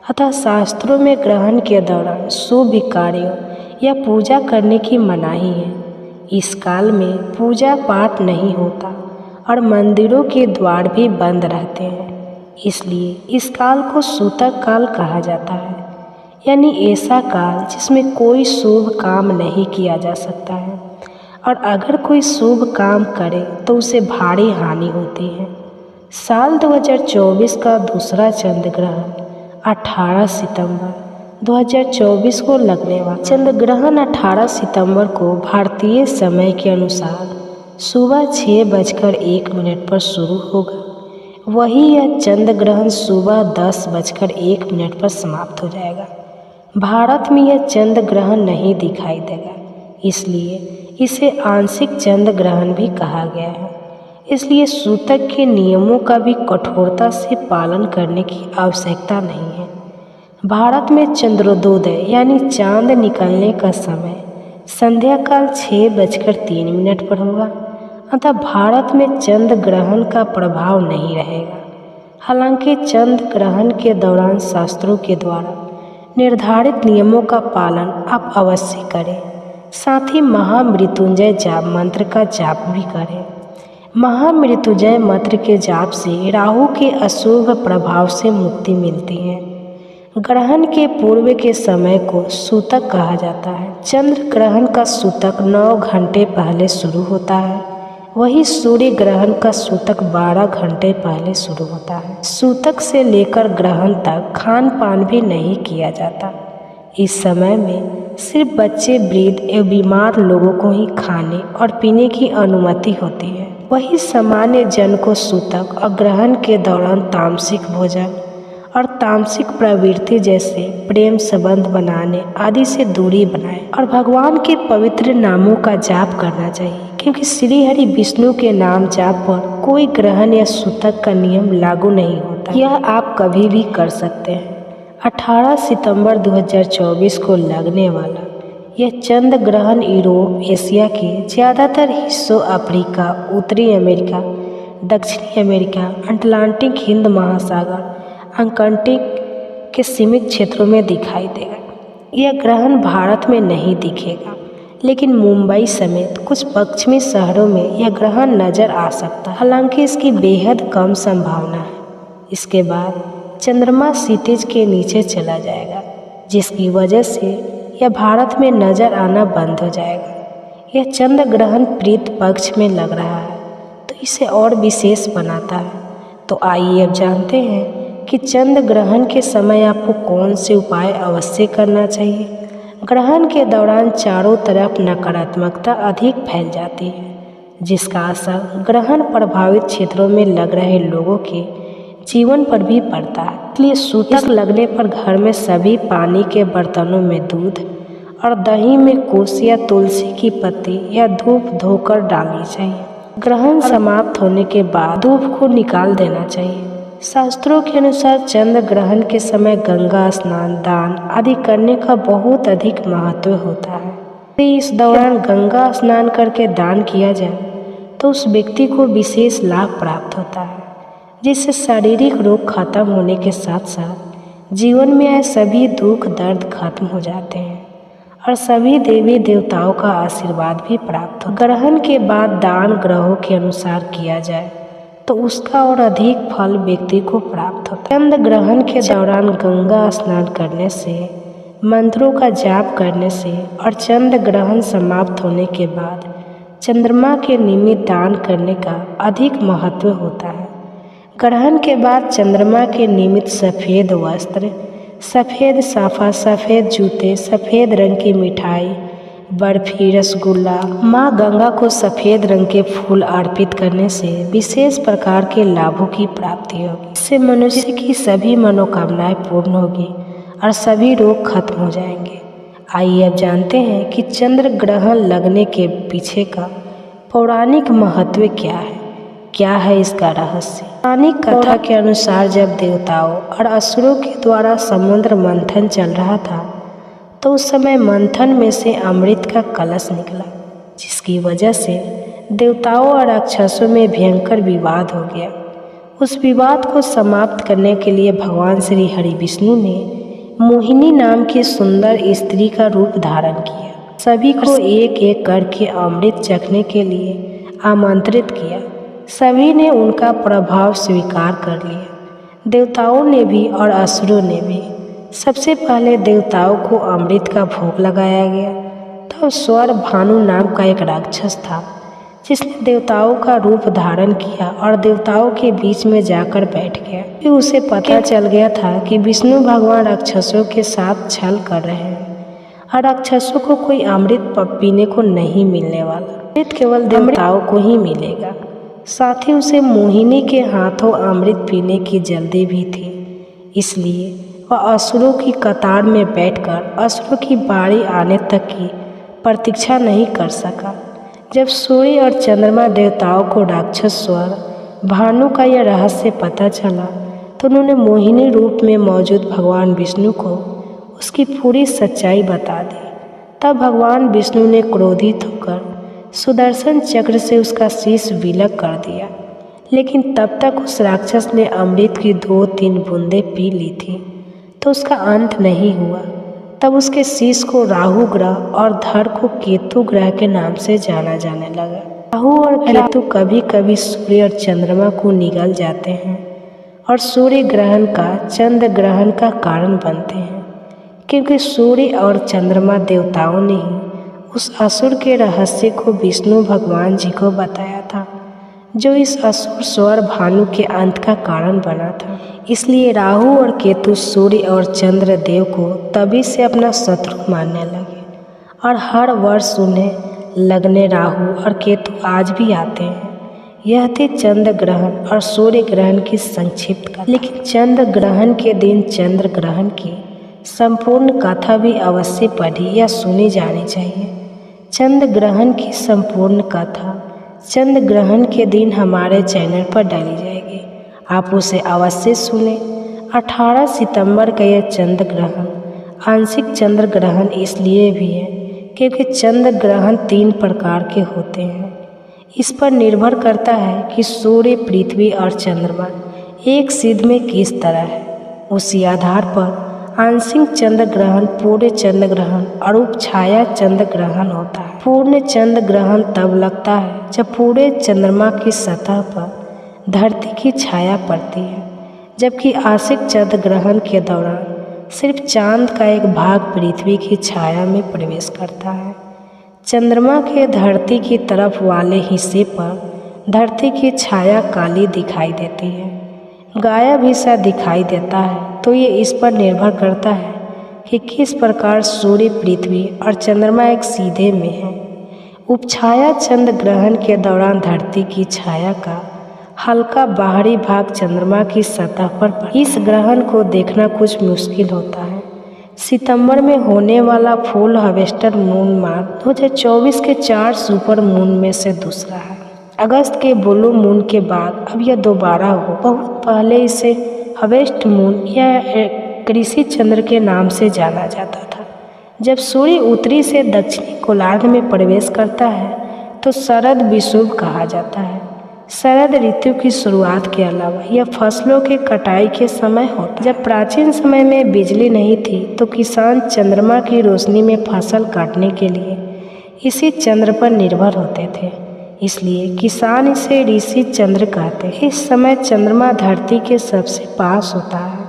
A: अतः शास्त्रों में ग्रहण के दौरान शुभ कार्यों या पूजा करने की मनाही है। इस काल में पूजा पाठ नहीं होता और मंदिरों के द्वार भी बंद रहते हैं, इसलिए इस काल को सूतक काल कहा जाता है, यानी ऐसा काल जिसमें कोई शुभ काम नहीं किया जा सकता है और अगर कोई शुभ काम करे तो उसे भारी हानि होती है। साल 2024 का दूसरा चंद्र ग्रहण 18 सितंबर 2024 को लगने वाला चंद्र ग्रहण 18 सितंबर को भारतीय समय के अनुसार सुबह 6:01 पर शुरू होगा। वही यह चंद्र ग्रहण सुबह 10:01 पर समाप्त हो जाएगा। भारत में यह चंद्र ग्रहण नहीं दिखाई देगा, इसलिए इसे आंशिक चंद्र ग्रहण भी कहा गया है। इसलिए सूतक के नियमों का भी कठोरता से पालन करने की आवश्यकता नहीं है। भारत में चंद्रोदय यानी चांद निकलने का समय संध्या काल 6:03 पर होगा, अतः भारत में चंद्र ग्रहण का प्रभाव नहीं रहेगा। हालांकि चंद्र ग्रहण के दौरान शास्त्रों के द्वारा निर्धारित नियमों का पालन आप अवश्य करें। साथ ही महामृत्युंजय जाप मंत्र का जाप भी करें। महामृत्युंजय मंत्र के जाप से राहु के अशुभ प्रभाव से मुक्ति मिलती है। ग्रहण के पूर्व के समय को सूतक कहा जाता है। चंद्र ग्रहण का सूतक 9 घंटे पहले शुरू होता है, वही सूर्य ग्रहण का सूतक 12 घंटे पहले शुरू होता है। सूतक से लेकर ग्रहण तक खान पान भी नहीं किया जाता। इस समय में सिर्फ बच्चे, वृद्ध एवं बीमार लोगों को ही खाने और पीने की अनुमति होती है। वही सामान्य जन को सूतक और ग्रहण के दौरान तामसिक भोजन और तामसिक प्रवृत्ति जैसे प्रेम संबंध बनाने आदि से दूरी बनाए और भगवान के पवित्र नामों का जाप करना चाहिए, क्योंकि श्री हरि विष्णु के नाम जाप पर कोई ग्रहण या सूतक का नियम लागू नहीं होता। यह आप कभी भी कर सकते हैं। 18 सितंबर 2024 को लगने वाला यह चंद्र ग्रहण यूरोप, एशिया के ज़्यादातर हिस्सों, अफ्रीका, उत्तरी अमेरिका, दक्षिणी अमेरिका, अटलांटिक, हिंद महासागर, अंटार्कटिक के सीमित क्षेत्रों में दिखाई देगा। यह ग्रहण भारत में नहीं दिखेगा, लेकिन मुंबई समेत कुछ पश्चिमी शहरों में यह ग्रहण नजर आ सकता है, हालांकि इसकी बेहद कम संभावना है। इसके बाद चंद्रमा क्षितिज के नीचे चला जाएगा, जिसकी वजह से यह भारत में नजर आना बंद हो जाएगा। यह चंद्र ग्रहण प्रीत पक्ष में लग रहा है, तो इसे और विशेष बनाता है। तो आइए अब जानते हैं कि चंद्र ग्रहण के समय आपको कौन से उपाय अवश्य करना चाहिए। ग्रहण के दौरान चारों तरफ नकारात्मकता अधिक फैल जाती है, जिसका असर ग्रहण प्रभावित क्षेत्रों में लग रहे लोगों के जीवन पर भी पड़ता है। इसलिए सूतक लगने पर घर में सभी पानी के बर्तनों में दूध और दही में कुश या तुलसी की पत्ती या धूप धोकर डालनी चाहिए। ग्रहण समाप्त होने के बाद धूप को निकाल देना चाहिए। शास्त्रों के अनुसार चंद्र ग्रहण के समय गंगा स्नान, दान आदि करने का बहुत अधिक महत्व होता है। यदि इस दौरान गंगा स्नान करके दान किया जाए तो उस व्यक्ति को विशेष लाभ प्राप्त होता है, जिससे शारीरिक रोग खत्म होने के साथ साथ जीवन में आए सभी दुख दर्द खत्म हो जाते हैं और सभी देवी देवताओं का आशीर्वाद भी प्राप्त हो। ग्रहण के बाद दान ग्रहों के अनुसार किया जाए तो उसका और अधिक फल व्यक्ति को प्राप्त होता है। चंद्र ग्रहण के दौरान गंगा स्नान करने से, मंत्रों का जाप करने से और चंद्र ग्रहण समाप्त होने के बाद चंद्रमा के निमित्त दान करने का अधिक महत्व होता है। ग्रहण के बाद चंद्रमा के निमित्त सफ़ेद वस्त्र, सफ़ेद साफा, सफ़ेद जूते, सफ़ेद रंग की मिठाई, बर्फी, रसगुल्ला, माँ गंगा को सफ़ेद रंग के फूल अर्पित करने से विशेष प्रकार के लाभों की प्राप्ति होगी। इससे मनुष्य की सभी मनोकामनाएं पूर्ण होगी और सभी रोग खत्म हो जाएंगे। आइए अब जानते हैं कि चंद्र ग्रहण लगने के पीछे का पौराणिक महत्व क्या है इसका रहस्य। पौराणिक कथा के अनुसार जब देवताओं और असुरों के द्वारा समुद्र मंथन चल रहा था, तो उस समय मंथन में से अमृत का कलश निकला, जिसकी वजह से देवताओं और राक्षसों में भयंकर विवाद हो गया। उस विवाद को समाप्त करने के लिए भगवान श्री हरि विष्णु ने मोहिनी नाम की सुंदर स्त्री का रूप धारण किया। सभी को एक एक करके अमृत चखने के लिए आमंत्रित किया। सभी ने उनका प्रभाव स्वीकार कर लिया, देवताओं ने भी और असुरों ने भी। सबसे पहले देवताओं को अमृत का भोग लगाया गया। तब स्वर भानु नाम का एक राक्षस था, जिसने देवताओं का रूप धारण किया और देवताओं के बीच में जाकर बैठ गया। फिर उसे पता चल गया था कि विष्णु भगवान राक्षसों के साथ छल कर रहे हैं और राक्षसों को कोई अमृत पीने को नहीं मिलने वाला। अमृत केवल देवताओं को ही मिलेगा। साथ ही उसे मोहिनी के हाथों अमृत पीने की जल्दी भी थी। इसलिए वह असुरों की कतार में बैठकर असुरों की बारी आने तक की प्रतीक्षा नहीं कर सका। जब सूर्य और चंद्रमा देवताओं को राक्षस स्वर भानु का यह रहस्य पता चला, तो उन्होंने मोहिनी रूप में मौजूद भगवान विष्णु को उसकी पूरी सच्चाई बता दी। तब भगवान विष्णु ने क्रोधित होकर सुदर्शन चक्र से उसका शीश विलग कर दिया, लेकिन तब तक उस राक्षस ने अमृत की 2-3 बूंदें पी ली थी, तो उसका अंत नहीं हुआ। तब उसके शीश को राहु ग्रह और धड़ को केतु ग्रह के नाम से जाना जाने लगा। राहु और केतु कभी कभी सूर्य और चंद्रमा को निगल जाते हैं और सूर्य ग्रहण का चंद्र ग्रहण का कारण बनते हैं, क्योंकि सूर्य और चंद्रमा देवताओं ने ही उस असुर के रहस्य को विष्णु भगवान जी को बताया था, जो इस असुर स्वर भानु के अंत का कारण बना था। इसलिए राहु और केतु सूर्य और चंद्र देव को तभी से अपना शत्रु मानने लगे और हर वर्ष उन्हें लगने राहु और केतु आज भी आते हैं। यह थी चंद्र ग्रहण और सूर्य ग्रहण की संक्षिप्त कथा। लेकिन चंद्र ग्रहण के दिन चंद्र ग्रहण की संपूर्ण कथा भी अवश्य पढ़ी या सुनी जानी चाहिए। चंद्र ग्रहण की संपूर्ण कथा चंद्र ग्रहण के दिन हमारे चैनल पर डाली जाएगी, आप उसे अवश्य सुने। 18 सितंबर का यह चंद्र ग्रहण आंशिक चंद्र ग्रहण इसलिए भी है क्योंकि चंद्र ग्रहण 3 प्रकार के होते हैं। इस पर निर्भर करता है कि सूर्य, पृथ्वी और चंद्रमा एक सिद्ध में किस तरह है। उसी आधार पर आंशिक चंद्र ग्रहण, पूर्ण चंद्र ग्रहण और उपछाया चंद्र ग्रहण होता है। पूर्ण चंद्र ग्रहण तब लगता है जब पूरे चंद्रमा की सतह पर धरती की छाया पड़ती है, जबकि आंशिक चंद्र ग्रहण के दौरान सिर्फ चांद का एक भाग पृथ्वी की छाया में प्रवेश करता है। चंद्रमा के धरती की तरफ वाले हिस्से पर धरती की छाया काली दिखाई देती है, गायब हिस्सा दिखाई देता है। तो ये इस पर निर्भर करता है कि किस प्रकार सूर्य, पृथ्वी और चंद्रमा एक सीधे में है। उपछाया चंद्र ग्रहण के दौरान धरती की छाया का हल्का बाहरी भाग चंद्रमा की सतह पर इस ग्रहण को देखना कुछ मुश्किल होता है। सितंबर में होने वाला फुल हार्वेस्टर मून मार्च 2024 के 4 सुपर मून में से दूसरा है। अगस्त के ब्लू मून के बाद अब यह दोबारा हो। बहुत पहले इसे हार्वेस्ट मून या कृषि चंद्र के नाम से जाना जाता था। जब सूर्य उत्तरी से दक्षिणी गोलार्ध में प्रवेश करता है तो शरद विषुव कहा जाता है। शरद ऋतु की शुरुआत के अलावा यह फसलों के कटाई के समय होता। जब प्राचीन समय में बिजली नहीं थी तो किसान चंद्रमा की रोशनी में फसल काटने के लिए इसी चंद्र पर निर्भर होते थे, इसलिए किसान इसे ऋषि चंद्र कहते हैं। इस समय चंद्रमा धरती के सबसे पास होता है,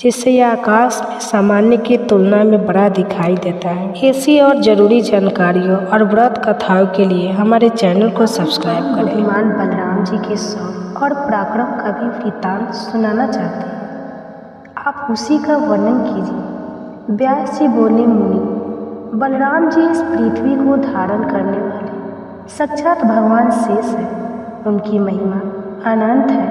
A: जिससे यह आकाश में सामान्य की तुलना में बड़ा दिखाई देता है। ऐसी और ज़रूरी जानकारियों और व्रत कथाओं के लिए हमारे चैनल को सब्सक्राइब करें। बुद्धिमान बलराम जी के शौर्य और पराक्रम का भी वृत्तांत सुनाना चाहते हैं, आप उसी का वर्णन कीजिए। व्यास जी बोले, मुनि, बलराम जी इस पृथ्वी को धारण करने वाले साक्षात भगवान शेष है। उनकी महिमा अनंत है,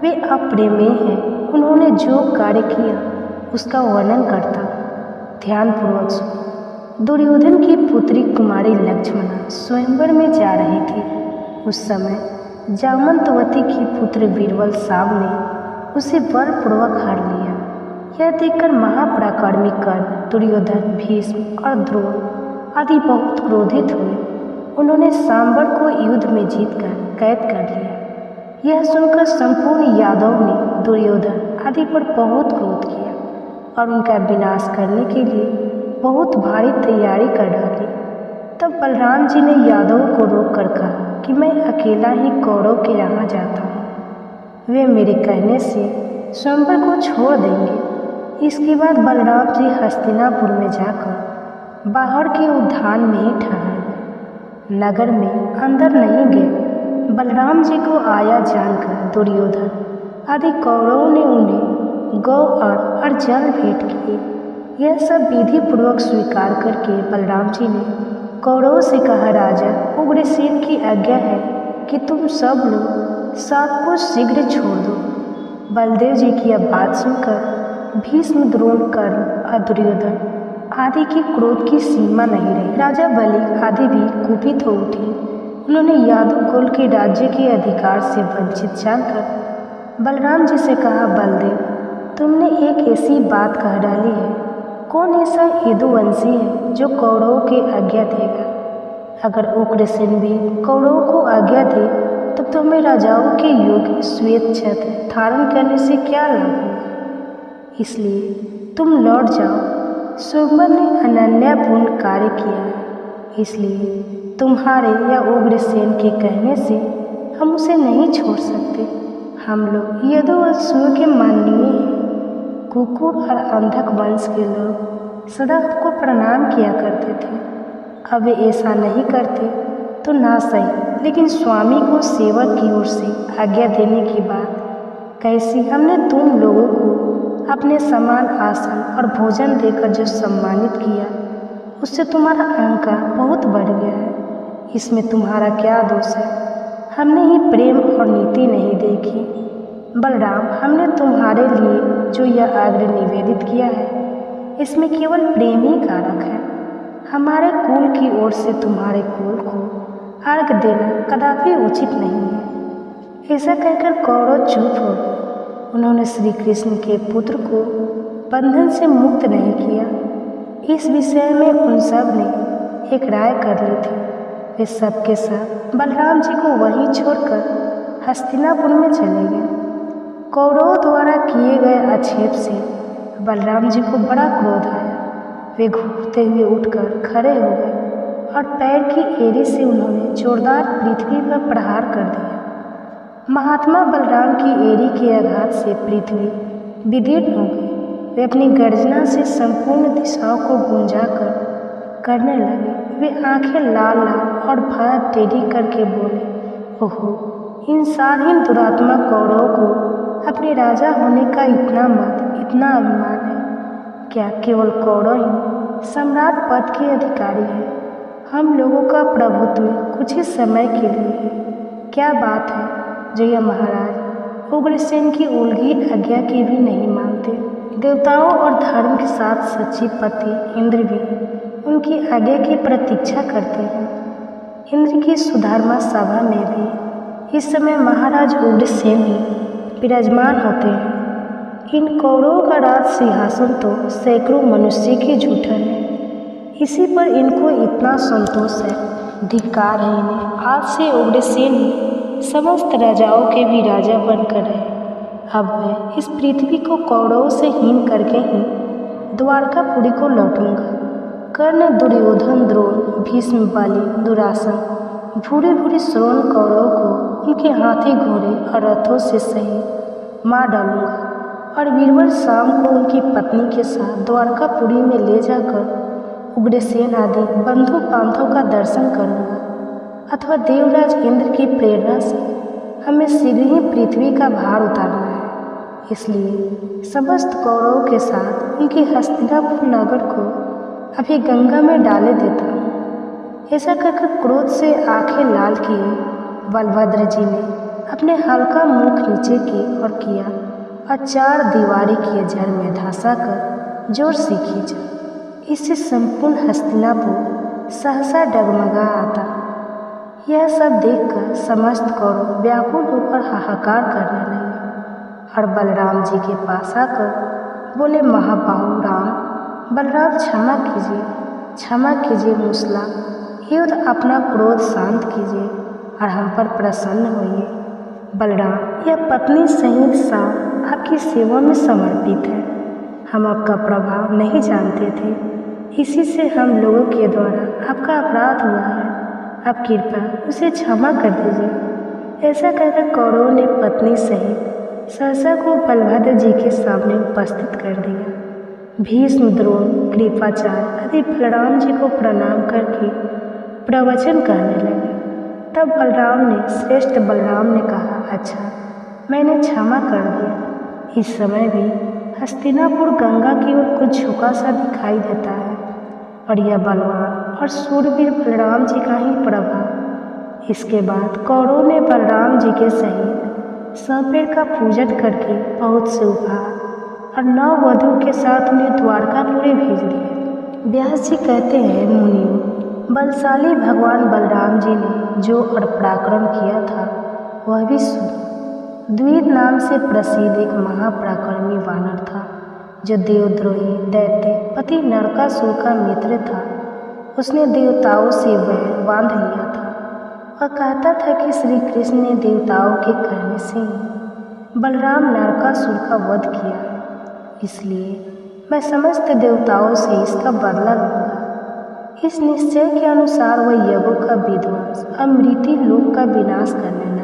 A: वे अप्रेमेय हैं। उन्होंने जो कार्य किया उसका वर्णन करता ध्यानपूर्वक सुनो। दुर्योधन की पुत्री कुमारी लक्ष्मणा स्वयंवर में जा रही थी। उस समय जामंतवती की पुत्र बीरबल साव ने उसे बलपूर्वक हर लिया। यह देखकर महापराक्रमी कर्ण, दुर्योधन, भीष्म और द्रोण आदि बहुत क्रोधित हुए। उन्होंने सांबर को युद्ध में जीतकर कैद कर लिया। यह सुनकर संपूर्ण यादव ने दुर्योधन आदि पर बहुत क्रोध किया और उनका विनाश करने के लिए बहुत भारी तैयारी कर डाली। तब बलराम जी ने यादव को रोककर कहा कि मैं अकेला ही कौरव के यहाँ जाता हूँ। वे मेरे कहने से स्वयंवर को छोड़ देंगे। इसके बाद बलराम जी हस्तिनापुर में जाकर बाहर के उद्यान में ही ठहर गए, नगर में अंदर नहीं गए। बलराम जी को आया जानकर दुर्योधन आदि कौरवों ने उन्हें गौ और जल भेंट किए। यह सब विधि पूर्वक स्वीकार करके बलराम जी ने कौरवों से कहा, राजा उग्रसेन की आज्ञा है कि तुम सब लोग साप को शीघ्र छोड़ दो। बलदेव जी की यह बात सुनकर भीष्म, द्रोण, कर्ण और दुर्योधन आदि की क्रोध की सीमा नहीं रही। राजा बलि आदि भी कुपित हो उठे। उन्होंने यादव कुल के राज्य के अधिकार से वंचित जानकर बलराम जी से कहा, बलदेव, तुमने एक ऐसी बात कह डाली है। कौन ऐसा यदुवंशी है जो कौरवों की आज्ञा देगा? अगर उग्रसेन भी कौरवों को आज्ञा दे तो तुम्हें राजाओं के योग्य श्वेत छत्र धारण करने से क्या लाभ होगा? इसलिए तुम लौट जाओ। स्वयंवर ने अनन्यपूर्ण कार्य किया है, इसलिए तुम्हारे या उग्रसेन के कहने से हम उसे नहीं छोड़ सकते। हम लोग यदुवंशियों के माननीय हैं। कुकुर और अंधक वंश के लोग सदा आपको प्रणाम किया करते थे। अब वे ऐसा नहीं करते तो ना सही, लेकिन स्वामी को सेवक की ओर से आज्ञा देने की बात कैसी? हमने तुम लोगों को अपने समान आसन और भोजन देकर जो सम्मानित किया, उससे तुम्हारा अहंकार बहुत बढ़ गया है। इसमें तुम्हारा क्या दोष है? हमने ही प्रेम और नीति नहीं देखी। बलराम, हमने तुम्हारे लिए जो यह आग्रह निवेदित किया है, इसमें केवल प्रेम ही कारक है। हमारे कुल की ओर से तुम्हारे कुल को अर्घ देना कदापि उचित नहीं है। ऐसा कहकर कौरव चुप हो गए। उन्होंने श्री कृष्ण के पुत्र को बंधन से मुक्त नहीं किया। इस विषय में उन सब ने एक राय कर ली थी। वे सब के सब बलराम जी को वहीं छोड़कर हस्तिनापुर में चले गए। कौरवों द्वारा किए गए आक्षेप से बलराम जी को बड़ा क्रोध आया। वे घूरते हुए उठकर खड़े हो गए और पैर की एड़ी से उन्होंने जोरदार पृथ्वी पर प्रहार कर दिया। महात्मा बलराम की एड़ी के आघात से पृथ्वी विदीर्ण हो गई। वे अपनी गर्जना से संपूर्ण दिशाओं को गूंजाकर करने लगे। वे आंखें लाल लाल और भय टेढ़ी करके बोले, ओहो, इन सारहीन दुरात्मा कौरवों को अपने राजा होने का इतना मत, इतना अभिमान है। क्या केवल कौरव ही सम्राट पद के अधिकारी है? हम लोगों का प्रभुत्व कुछ ही समय के लिए है। क्या बात है जो यह महाराज उग्रसेन की उलगी आज्ञा की भी नहीं मानते। देवताओं और धर्म के साथ सच्ची पति इंद्र भी उनकी आज्ञा की प्रतीक्षा करते हैं। इंद्र की सुधर्मा सभा में भी इस समय महाराज उग्रसेन ही विराजमान होते हैं। इन कौरवों का राज सिंहासन तो सैकड़ों मनुष्य की जूठन है। इसी पर इनको इतना संतोष है, धिक्कार है इन्हें। आज से उग्रसेन ही समस्त राजाओं के भी राजा बनकर रहे। अब मैं इस पृथ्वी को कौरवों से हीन करके ही द्वारकापुरी को लौटूंगा। कर्ण, दुर्योधन, द्रोण, भीष्म, बलि, दुरासन, भूरे भूरे श्रोण कौरवों को उनके हाथी घोड़े और रथों से सही मार डालूंगा और वीरवर शाम को उनकी पत्नी के साथ द्वारकापुरी में ले जाकर उग्रसेन आदि बंधु बांधवों का दर्शन करूंगा। अथवा देवराज इंद्र की प्रेरणा से हमें शीघ्र ही पृथ्वी का भार उतारना है। इसलिए समस्त कौरवों के साथ उनकी हस्तिनापुर नगर को अभी गंगा में डाले देता हूँ। ऐसा कहकर क्रोध से आंखें लाल किए बलभद्र जी ने अपने हल्का मुख नीचे की ओर किया और 4 दीवारी के जड़ में धंसा कर जोर से खींचा। इससे संपूर्ण हस्तिनापुर सहसा डगमगा आता। यह सब देखकर समस्त कौरव व्याकुल होकर हाहाकार करने लगे और बलराम जी के पास आकर बोले, महाबाहु राम, बलराम क्षमा कीजिए, क्षमा कीजिए मूसला, युद्ध अपना क्रोध शांत कीजिए और हम पर प्रसन्न होइए। बलराम, यह पत्नी सहित शाम आपकी सेवा में समर्पित है। हम आपका प्रभाव नहीं जानते थे, इसी से हम लोगों के द्वारा आपका अपराध हुआ है। आप कृपया उसे क्षमा कर दीजिए। ऐसा कहकर कौरवों ने पत्नी सहित सहसा को बलभद्र जी के सामने उपस्थित कर दिया। भीष्म, द्रोण, कृपाचार्य आदि बलराम जी को प्रणाम करके प्रवचन करने लगे। तब बलराम ने, श्रेष्ठ बलराम ने कहा, अच्छा, मैंने क्षमा कर दिया। इस समय भी हस्तिनापुर गंगा की ओर कुछ झुका सा दिखाई देता है और यह बलवान और सूरवीर बलराम जी का ही प्रभाव। इसके बाद कौरवों ने बलराम जी के सहित सांपेड़ का पूजन करके बहुत से उपहार और नववधू के साथ उन्हें द्वारकापुरी भेज दिए। व्यास जी कहते हैं, मुनियों, बलशाली भगवान बलराम जी ने जो और पराक्रम किया था वह भी सुनो। द्विज नाम से प्रसिद्ध एक महापराक्रमी वानर था जो देवद्रोही दैत्य पति नरकासुर का मित्र था। उसने देवताओं से वैर बांध लिया था। वह कहता था कि श्री कृष्ण ने देवताओं के कहने से ही बलराम नरकासुर का वध किया है, इसलिए मैं समस्त देवताओं से इसका बदला लूँगा। इस निश्चय के अनुसार वह यज्ञों का विध्वंस और मृत्यु लोक का विनाश करने लगा।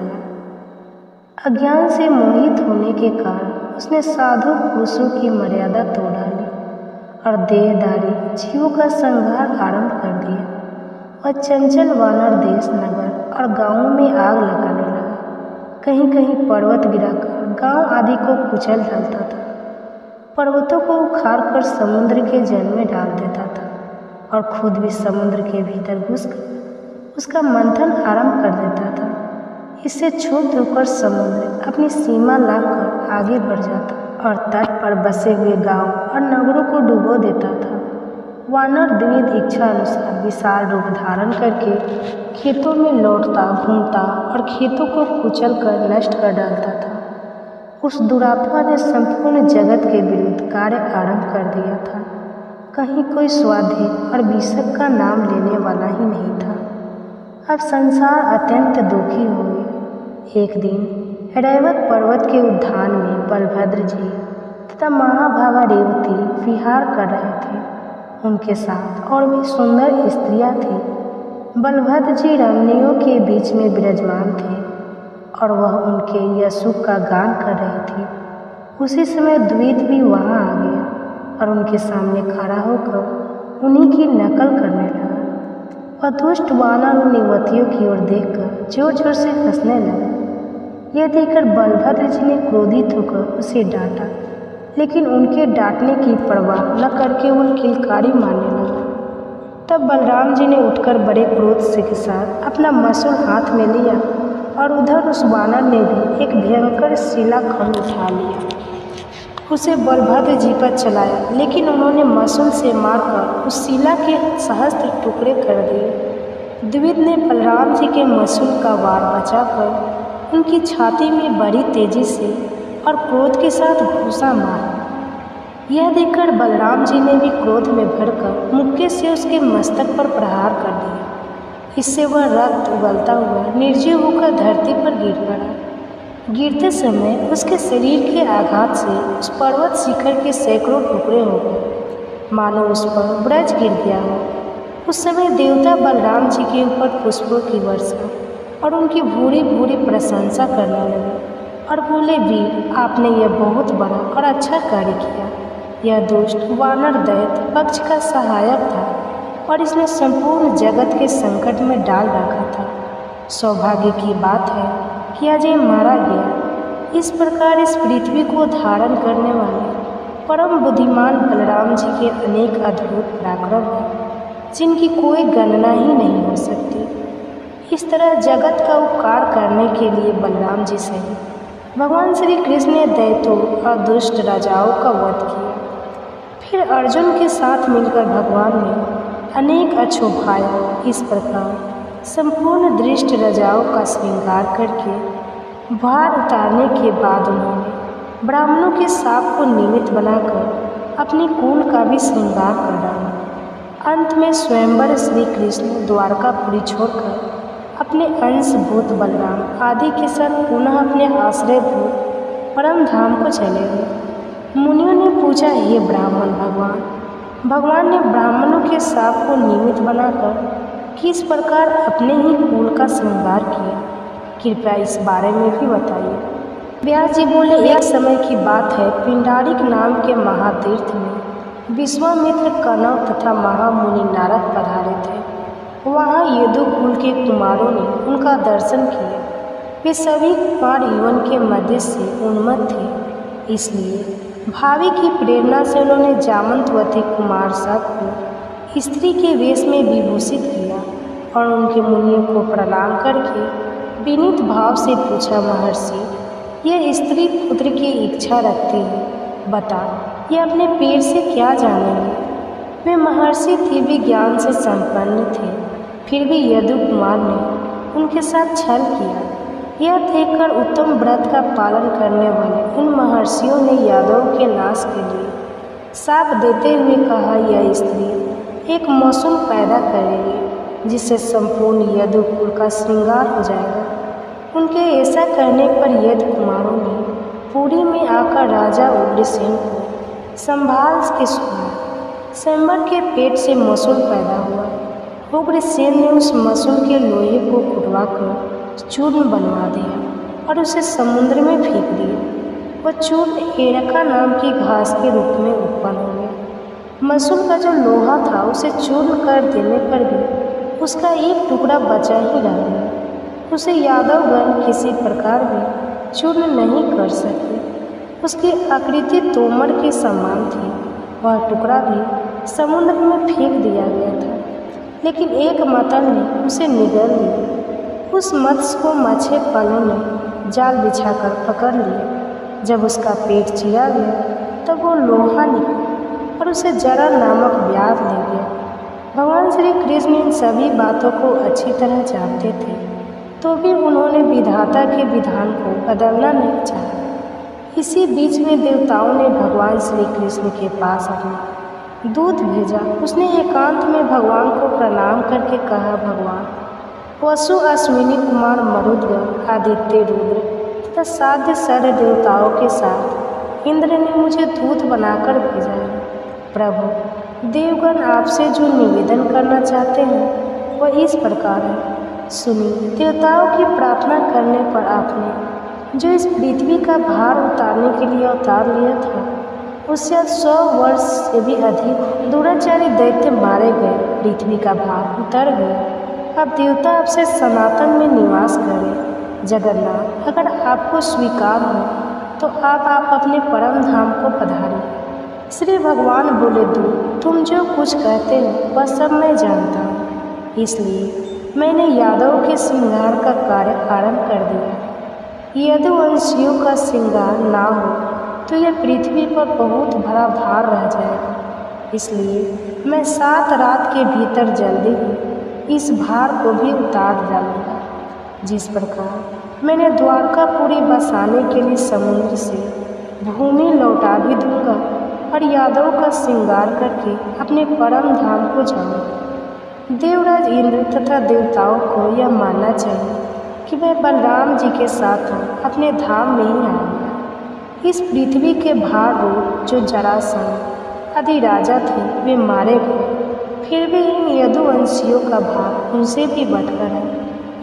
A: अज्ञान से मोहित होने के कारण उसने साधु पुरुषों की मर्यादा तोड़ डाली और देहधारी जीवों का संहार आरंभ कर दिया। वह चंचल वानर देश, नगर और गांवों में आग लगाने लगा। कहीं कहीं पर्वत गिराकर गांव आदि को कुचल डालता था। पर्वतों को उखाड़कर समुद्र के जल में डाल देता था और खुद भी समुद्र के भीतर घुसकर उसका मंथन आरंभ कर देता था। इससे क्षुब्ध होकर समुद्र अपनी सीमा लाकर आगे बढ़ जाता और तट पर बसे हुए गांव और नगरों को डुबो देता था। वानर द्विविध इच्छा अनुसार विशाल रूप धारण करके खेतों में लौटता घूमता और खेतों को कुचल कर नष्ट कर डालता था। उस दुरात्मा ने संपूर्ण जगत के विरुद्ध कार्य आरंभ कर दिया था। कहीं कोई स्वाध्याय और विषक का नाम लेने वाला ही नहीं था। अब संसार अत्यंत दुखी हो गया। एक दिन रैवत पर्वत के उद्यान में बलभद्र जी तथा महाभागा रेवती विहार कर रहे थे। उनके साथ और भी सुंदर स्त्रियां थीं। बलभद्र जी रमणियों के बीच में विराजमान थे और वह उनके यशु का गान कर रहे थे। उसी समय द्वैत भी वहां आ गया और उनके सामने खड़ा होकर उन्हीं की नकल करने लगा। वह दुष्ट वानर उन युवतियों की ओर देखकर जोर जोर से हंसने लगा। यह देखकर बलभद्र जी ने क्रोधित होकर उसे डांटा, लेकिन उनके डांटने की परवाह न करके वह किलकारी मारने लगा। तब बलराम जी ने उठकर बड़े क्रोध से के साथ अपना मसूल हाथ में लिया और उधर उस वानर ने भी एक भयंकर शिलाखंड उठा लिया। उसे बलभद्र जी पर चलाया, लेकिन उन्होंने मसूल से मारकर उस शिला के सहस्त्र टुकड़े कर दिए। द्विविद ने बलराम जी के मसूल का वार बचाकर उनकी छाती में बड़ी तेजी से और क्रोध के साथ घूंसा मारा। यह देखकर बलराम जी ने भी क्रोध में भरकर मुक्के से उसके मस्तक पर प्रहार कर दिया। इससे वह रक्त उगलता हुआ निर्जीव होकर धरती पर गिर पड़ा। गिरते समय उसके शरीर के आघात से उस पर्वत शिखर के सैकड़ों टुकड़े हो गए, मानो उस पर ब्रज गिर गया हो। उस समय देवता बलराम जी के ऊपर पुष्पों की वर्षा और उनकी भूरी भूरी प्रशंसा करने लगे और बोले, वीर, आपने यह बहुत बड़ा और अच्छा कार्य किया। यह दुष्ट वानर दैत्य पक्ष का सहायक था और इसने संपूर्ण जगत के संकट में डाल रखा था। सौभाग्य की बात है कि आज ये मारा गया। इस प्रकार इस पृथ्वी को धारण करने वाले परम बुद्धिमान बलराम जी के अनेक अद्भुत पराक्रम हैं, जिनकी कोई गणना ही नहीं हो सकती। इस तरह जगत का उपकार करने के लिए बलराम जी सहित भगवान श्री कृष्ण ने दैत्यों और दुष्ट राजाओं का वध किया। फिर अर्जुन के साथ मिलकर भगवान ने अनेक अक्षोभ्याया इस प्रकार संपूर्ण दृष्ट राजाओं का श्रृंगार करके भार उतारने के बाद उन्होंने ब्राह्मणों के शाप को निमित्त बनाकर अपनी कुल का भी श्रृंगार कर डाला। अंत में स्वयंवर श्री कृष्ण द्वारकापुरी छोड़कर अपने अंशभूत बलराम आदि के साथ पुनः अपने आश्रयभूत परम धाम को चले गए। मुनियों ने पूछा, हे ब्राह्मण भगवान ने ब्राह्मणों के शाप को निमित्त बनाकर किस प्रकार अपने ही कुल का श्रृंगार किया? कृपया इस बारे में भी बताइए। व्यास जी बोले, एक समय की बात है, पिंडारिक नाम के महातीर्थ में विश्वामित्र, कनव तथा महामुनि नारद पधारे थे। वहाँ यदुकुल के कुमारों ने उनका दर्शन किया। वे सभी कुमार यौवन के मध्य से उन्मत्त थे, इसलिए भावी की प्रेरणा से उन्होंने जामंतवती कुमार सब को स्त्री के वेश में विभूषित किया और उनके मुनियों को प्रणाम करके विनीत भाव से पूछा, महर्षि, यह स्त्री पुत्र की इच्छा रखती है, बता यह अपने पेट से क्या जानेंगे? वे महर्षि दिव्य ज्ञान से संपन्न थे, फिर भी यदु कुमार ने उनके साथ छल किया। यह देखकर उत्तम व्रत का पालन करने वाले उन महर्षियों ने यादवों के नाश के लिए शाप देते हुए कहा, यह स्त्री एक मौसम पैदा करेगी जिससे संपूर्ण यदुकुल का श्रृंगार हो जाएगा। उनके ऐसा कहने पर यदु कुमारों ने पुरी में आकर राजा उग्रसेन को संभाल के सुना। स्वयंवर के पेट से मसूल पैदा हुआ। उग्रसेन ने उस मसूल के लोहे को कुटवाकर चूर्ण बनवा दिया और उसे समुद्र में फेंक दिया। वह चूर्ण एरका नाम की घास के रूप में उत्पन्न हो गया। मसूल का जो लोहा था उसे चूर्ण कर देने पर भी उसका एक टुकड़ा बचा ही रह गया। उसे यादवगण किसी प्रकार भी चूर्ण नहीं कर सके। उसकी आकृति तोमर के समान थी। वह टुकड़ा भी समुद्र में फेंक दिया गया था, लेकिन एक मतल ने उसे निगल लिया। उस मत्स्य को मछे पलों ने जाल बिछाकर पकड़ लिया। जब उसका पेट चिरा गया तब वो लोहा निकला और उसे जरा नामक व्याध ले गया। भगवान श्री कृष्ण इन सभी बातों को अच्छी तरह जानते थे, तो भी उन्होंने विधाता के विधान को बदलना नहीं चाहा। इसी बीच में देवताओं ने भगवान श्री कृष्ण के पास अपना दूत भेजा। उसने एकांत में भगवान को प्रणाम करके कहा, भगवान, वसु, अश्विनी कुमार, मरुद्गण, आदित्य, रुद्र तथा साध्य सर्व देवताओं के साथ इंद्र ने मुझे दूत बनाकर भेजा है। प्रभु, देवगण आपसे जो निवेदन करना चाहते हैं वह इस प्रकार है। सुनिए, देवताओं की प्रार्थना करने पर आपने जो इस पृथ्वी का भार उतारने के लिए अवतार लिया था, उससे 100 वर्ष से भी अधिक दुराचारी दैत्य मारे गए, पृथ्वी का भार उतर गया। अब देवता आपसे सनातन में निवास करें। जगन्नाथ, अगर आपको स्वीकार हो तो आप अपने परम धाम को पधारिए। श्री भगवान बोले, दूत, तुम जो कुछ कहते हो वह सब मैं जानता हूँ, इसलिए मैंने यादव के श्रृंगार का कार्य आरंभ कर दिया। यदुवंशियों का श्रृंगार ना हो तो यह पृथ्वी पर बहुत बड़ा भार रह जाएगा, इसलिए मैं 7 रात के भीतर जल्दी ही इस भार को भी उतार डालूंगा। जिस प्रकार मैंने द्वारकापुरी बसाने के लिए समुद्र से भूमि लौटा भी दूंगा और यादव का श्रृंगार करके अपने परम धाम को जाऊंगा। देवराज इंद्र तथा देवताओं को यह मानना चाहिए कि मैं बलराम जी के साथ अपने धाम में ही आऊँगा। इस पृथ्वी के भार रूप जो जरासंध आदि राजा थे वे मारे गए, फिर भी इन यदुवंशियों का भार उनसे भी बढ़कर है।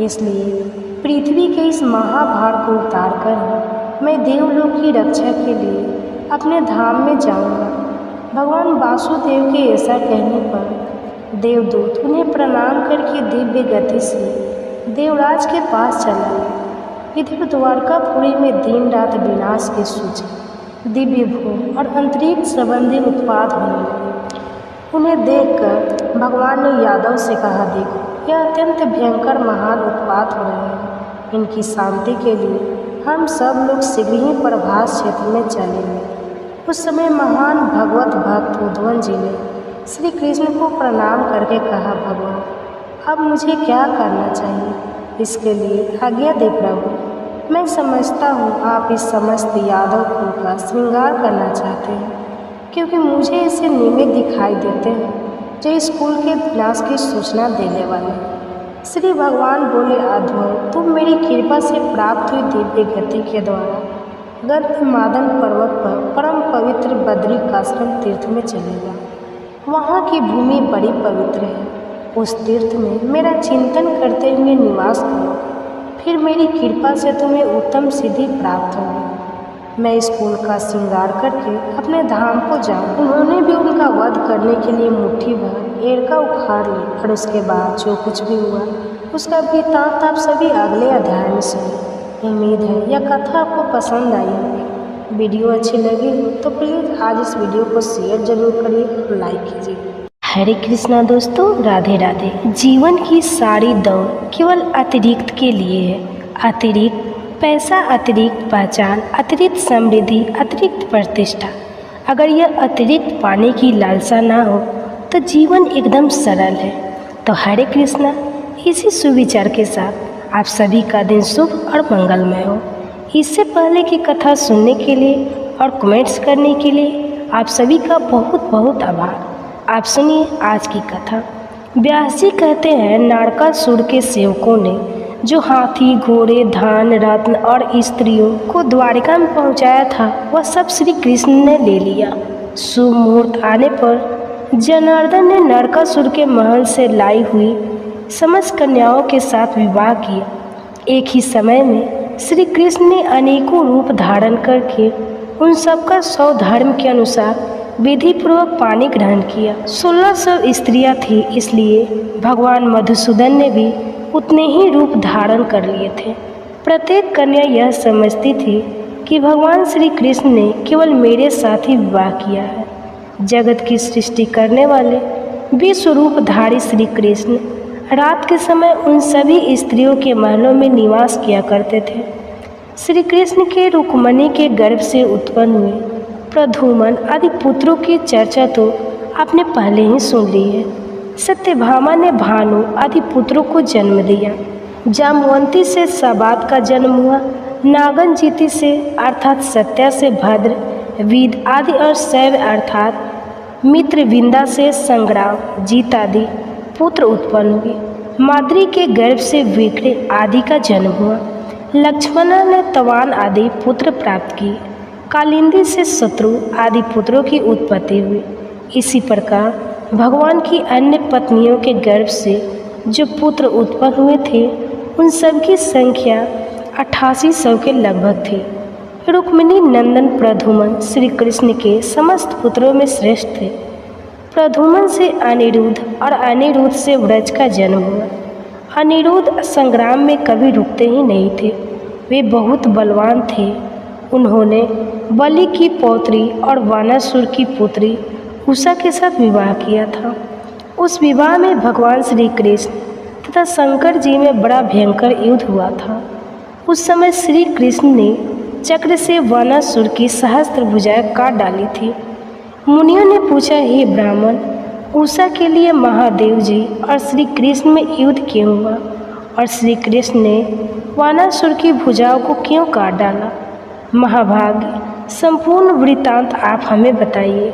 A: इसलिए पृथ्वी के इस महाभार को उतार कर मैं देवलोक की रक्षा के लिए अपने धाम में जाऊंगा। भगवान वासुदेव के ऐसा कहने पर देवदूत उन्हें प्रणाम करके दिव्य गति से देवराज के पास चला गया। इधर द्वारकापुरी में दिन रात विनाश के सूचक दिव्य भूमि और अंतरिक्ष संबंधी उत्पाद होने लगे। उन्हें देखकर भगवान ने यादव से कहा, देखो, यह अत्यंत भयंकर महान उत्पात हो रहे हैं। इनकी शांति के लिए हम सब लोग शीघ्र ही प्रभास क्षेत्र में चलेंगे। उस समय महान भगवत भक्त उद्धवन जी ने श्री कृष्ण को प्रणाम करके कहा, भगवान, अब मुझे क्या करना चाहिए, इसके लिए आज्ञा दे प्रभु। मैं समझता हूँ आप इस समस्त यादव कुल का श्रृंगार करना चाहते हैं, क्योंकि मुझे ऐसे निमित्त दिखाई देते हैं जो इस कुल के विनाश की सूचना देने वाले हैं। श्री भगवान बोले, अद्भुत, तुम मेरी कृपा से प्राप्त हुई दिव्य गति के द्वारा गंधमादन पर्वत पर परम पवित्र बद्रिकाश्रम तीर्थ में चलेगा। वहाँ की भूमि बड़ी पवित्र है। उस तीर्थ में मेरा चिंतन करते हुए निवास करो, फिर मेरी कृपा से तुम्हें उत्तम सिद्धि प्राप्त होगी। मैं इस कुल का श्रृंगार करके अपने धाम को जाऊँ। उन्होंने भी उनका वध करने के लिए मुट्ठी भर एरका उखाड़ ली, और उसके बाद जो कुछ भी हुआ उसका वृत्तांत आप सभी अगले अध्याय में सुनिए। उम्मीद है यह कथा आपको पसंद आई होगी। वीडियो अच्छी लगी हो तो प्लीज़ आज इस वीडियो को शेयर जरूर करिए और लाइक कीजिए। हरे कृष्णा दोस्तों, राधे राधे। जीवन की सारी दौड़ केवल अतिरिक्त के लिए है। अतिरिक्त पैसा, अतिरिक्त पहचान, अतिरिक्त समृद्धि, अतिरिक्त प्रतिष्ठा। अगर यह अतिरिक्त पाने की लालसा ना हो तो जीवन एकदम सरल है। तो हरे कृष्णा, इसी सुविचार के साथ आप सभी का दिन शुभ और मंगलमय हो। इससे पहले की कथा सुनने के लिए और कमेंट्स करने के लिए आप सभी का बहुत बहुत आभार। आप सुनिए आज की कथा। व्यास जी कहते हैं, नारकासुर के सेवकों ने जो हाथी, घोड़े, धान, रत्न और स्त्रियों को द्वारिका में पहुंचाया था वह सब श्री कृष्ण ने ले लिया। शुभ मुहूर्त आने पर जनार्दन ने नरकासुर के महल से लाई हुई समस्त कन्याओं के साथ विवाह किया। एक ही समय में श्री कृष्ण ने अनेकों रूप धारण करके उन सबका स्वधर्म के अनुसार विधि पूर्वक पानी ग्रहण किया। 1600 स्त्रियां थी, इसलिए भगवान मधुसूदन ने भी उतने ही रूप धारण कर लिए थे। प्रत्येक कन्या यह समझती थी कि भगवान श्री कृष्ण ने केवल मेरे साथ ही विवाह किया है। जगत की सृष्टि करने वाले विश्व रूपधारी श्री कृष्ण रात के समय उन सभी स्त्रियों के महलों में निवास किया करते थे। श्री कृष्ण के रुक्मिणी के गर्भ से उत्पन्न हुए प्रद्युम्न आदि पुत्रों की चर्चा तो आपने पहले ही सुन ली है। सत्यभामा ने भानु आदि पुत्रों को जन्म दिया। जामवंती से सबात का जन्म हुआ। नागनजीति से अर्थात सत्या से भद्र, विद आदि और शैव अर्थात मित्रविंदा से संग्राम, जीत आदि पुत्र उत्पन्न हुए। माद्री के गर्भ से विक्रय आदि का जन्म हुआ। लक्ष्मण ने तवान आदि पुत्र प्राप्त किए। कालिंदी से शत्रु आदि पुत्रों की उत्पत्ति हुई। इसी प्रकार भगवान की अन्य पत्नियों के गर्भ से जो पुत्र उत्पन्न हुए थे उन सब की संख्या 8800 के लगभग थी। रुक्मिणी नंदन प्रद्युम्न श्री कृष्ण के समस्त पुत्रों में श्रेष्ठ थे। प्रद्युम्न से अनिरुद्ध और अनिरुद्ध से व्रज का जन्म हुआ। अनिरुद्ध संग्राम में कभी रुकते ही नहीं थे। वे बहुत बलवान थे। उन्होंने बलि की पौत्री और वानासुर की पुत्री उषा के साथ विवाह किया था। उस विवाह में भगवान श्री कृष्ण तथा शंकर जी में बड़ा भयंकर युद्ध हुआ था। उस समय श्री कृष्ण ने चक्र से वानासुर की सहस्त्र भुजाएं काट डाली थी। मुनियों ने पूछा, हे ब्राह्मण, उषा के लिए महादेव जी और श्री कृष्ण में युद्ध क्यों हुआ और श्री कृष्ण ने वानासुर की भुजाओं को क्यों काट डाला? महाभाग्य, संपूर्ण वृत्तांत आप हमें बताइए।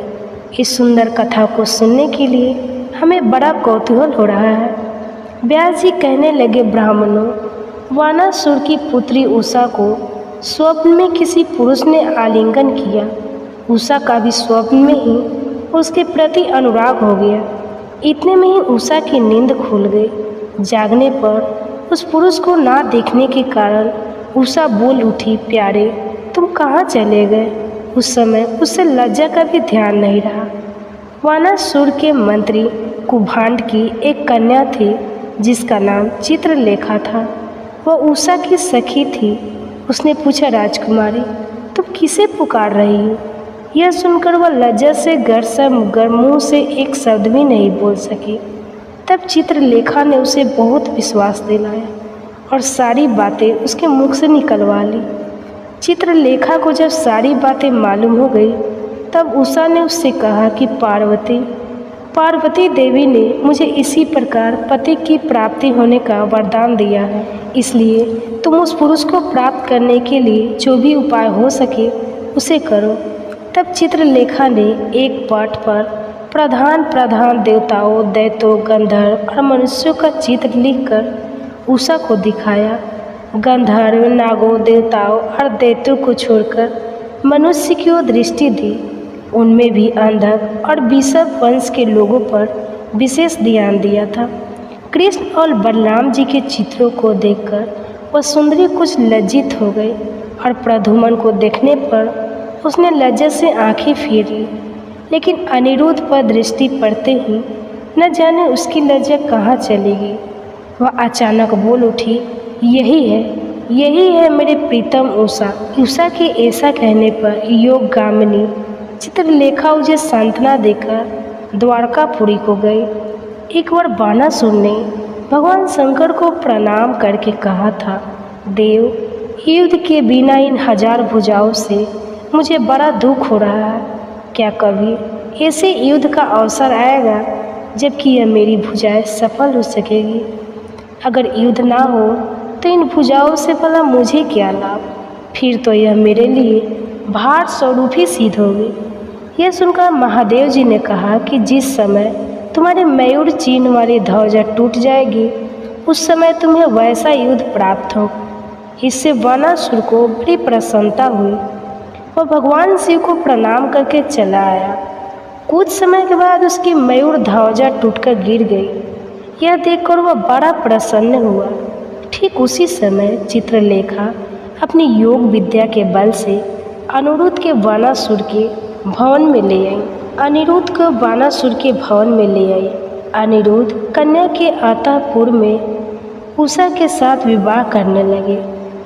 A: इस सुंदर कथा को सुनने के लिए हमें बड़ा कौतूहल हो रहा है। व्यास जी कहने लगे, ब्राह्मणों, वानासुर की पुत्री उषा को स्वप्न में किसी पुरुष ने आलिंगन किया। उषा का भी स्वप्न में ही उसके प्रति अनुराग हो गया। इतने में ही उषा की नींद खुल गई। जागने पर उस पुरुष को ना देखने के कारण उषा बोल उठी, प्यारे, तुम कहाँ चले गए? उस समय उससे लज्जा का भी ध्यान नहीं रहा। वानासुर के मंत्री कुभांड की एक कन्या थी जिसका नाम चित्रलेखा था। वह उषा की सखी थी। उसने पूछा, राजकुमारी, तुम किसे पुकार रही हो? यह सुनकर वह लज्जा से मुंह से एक शब्द भी नहीं बोल सकी। तब चित्रलेखा ने उसे बहुत विश्वास दिलाया और सारी बातें उसके मुख से निकलवा ली। चित्रलेखा को जब सारी बातें मालूम हो गई तब उषा ने उससे कहा कि पार्वती देवी ने मुझे इसी प्रकार पति की प्राप्ति होने का वरदान दिया है, इसलिए तुम उस पुरुष को प्राप्त करने के लिए जो भी उपाय हो सके उसे करो। तब चित्रलेखा ने एक पट पर प्रधान देवताओं, दैत्यों, गंधर्व और मनुष्यों का चित्र लिखकर उषा को दिखाया। गंधर्व, नागों, देवताओं और दैत्यों को छोड़कर मनुष्य की ओर दृष्टि दी। उनमें भी अंधक और बिशप वंश के लोगों पर विशेष ध्यान दिया था। कृष्ण और बलराम जी के चित्रों को देखकर वह सुंदरी कुछ लज्जित हो गई और प्रद्युम्न को देखने पर उसने लज्जा से आंखें फेर ली। लेकिन अनिरुद्ध पर दृष्टि पड़ते ही न जाने उसकी लज्जा कहाँ चली गई। वह अचानक बोल उठी, यही है मेरे प्रीतम उषा। उषा के ऐसा कहने पर योगगामिनी चित्रलेखा उसे सांत्वना देकर द्वारकापुरी को गई। एक बार बानासुर ने भगवान शंकर को प्रणाम करके कहा था, देव, युद्ध के बिना इन 1000 भुजाओं से मुझे बड़ा दुख हो रहा है। क्या कभी ऐसे युद्ध का अवसर आएगा जबकि यह मेरी भुजाएं सफल हो सकेगी? अगर युद्ध ना हो तो इन भुजाओं से भला मुझे क्या लाभ? फिर तो यह मेरे लिए भार स्वरूप ही सिद्ध होगी। यह सुनकर महादेव जी ने कहा कि जिस समय तुम्हारे मयूर चिन्ह वाली ध्वजा टूट जाएगी उस समय तुम्हें वैसा युद्ध प्राप्त हो। इससे वानासुर को बड़ी प्रसन्नता हुई। वह भगवान शिव को प्रणाम करके चला आया। कुछ समय के बाद उसकी मयूर ध्वजा टूटकर गिर गई। यह देखकर वह बड़ा प्रसन्न हुआ। ठीक उसी समय चित्रलेखा अपनी योग विद्या के बल से अनिरुद्ध के वानासुर के भवन में ले आई। अनिरुद्ध कन्या के अंतःपुर में उषा के साथ विवाह करने लगे।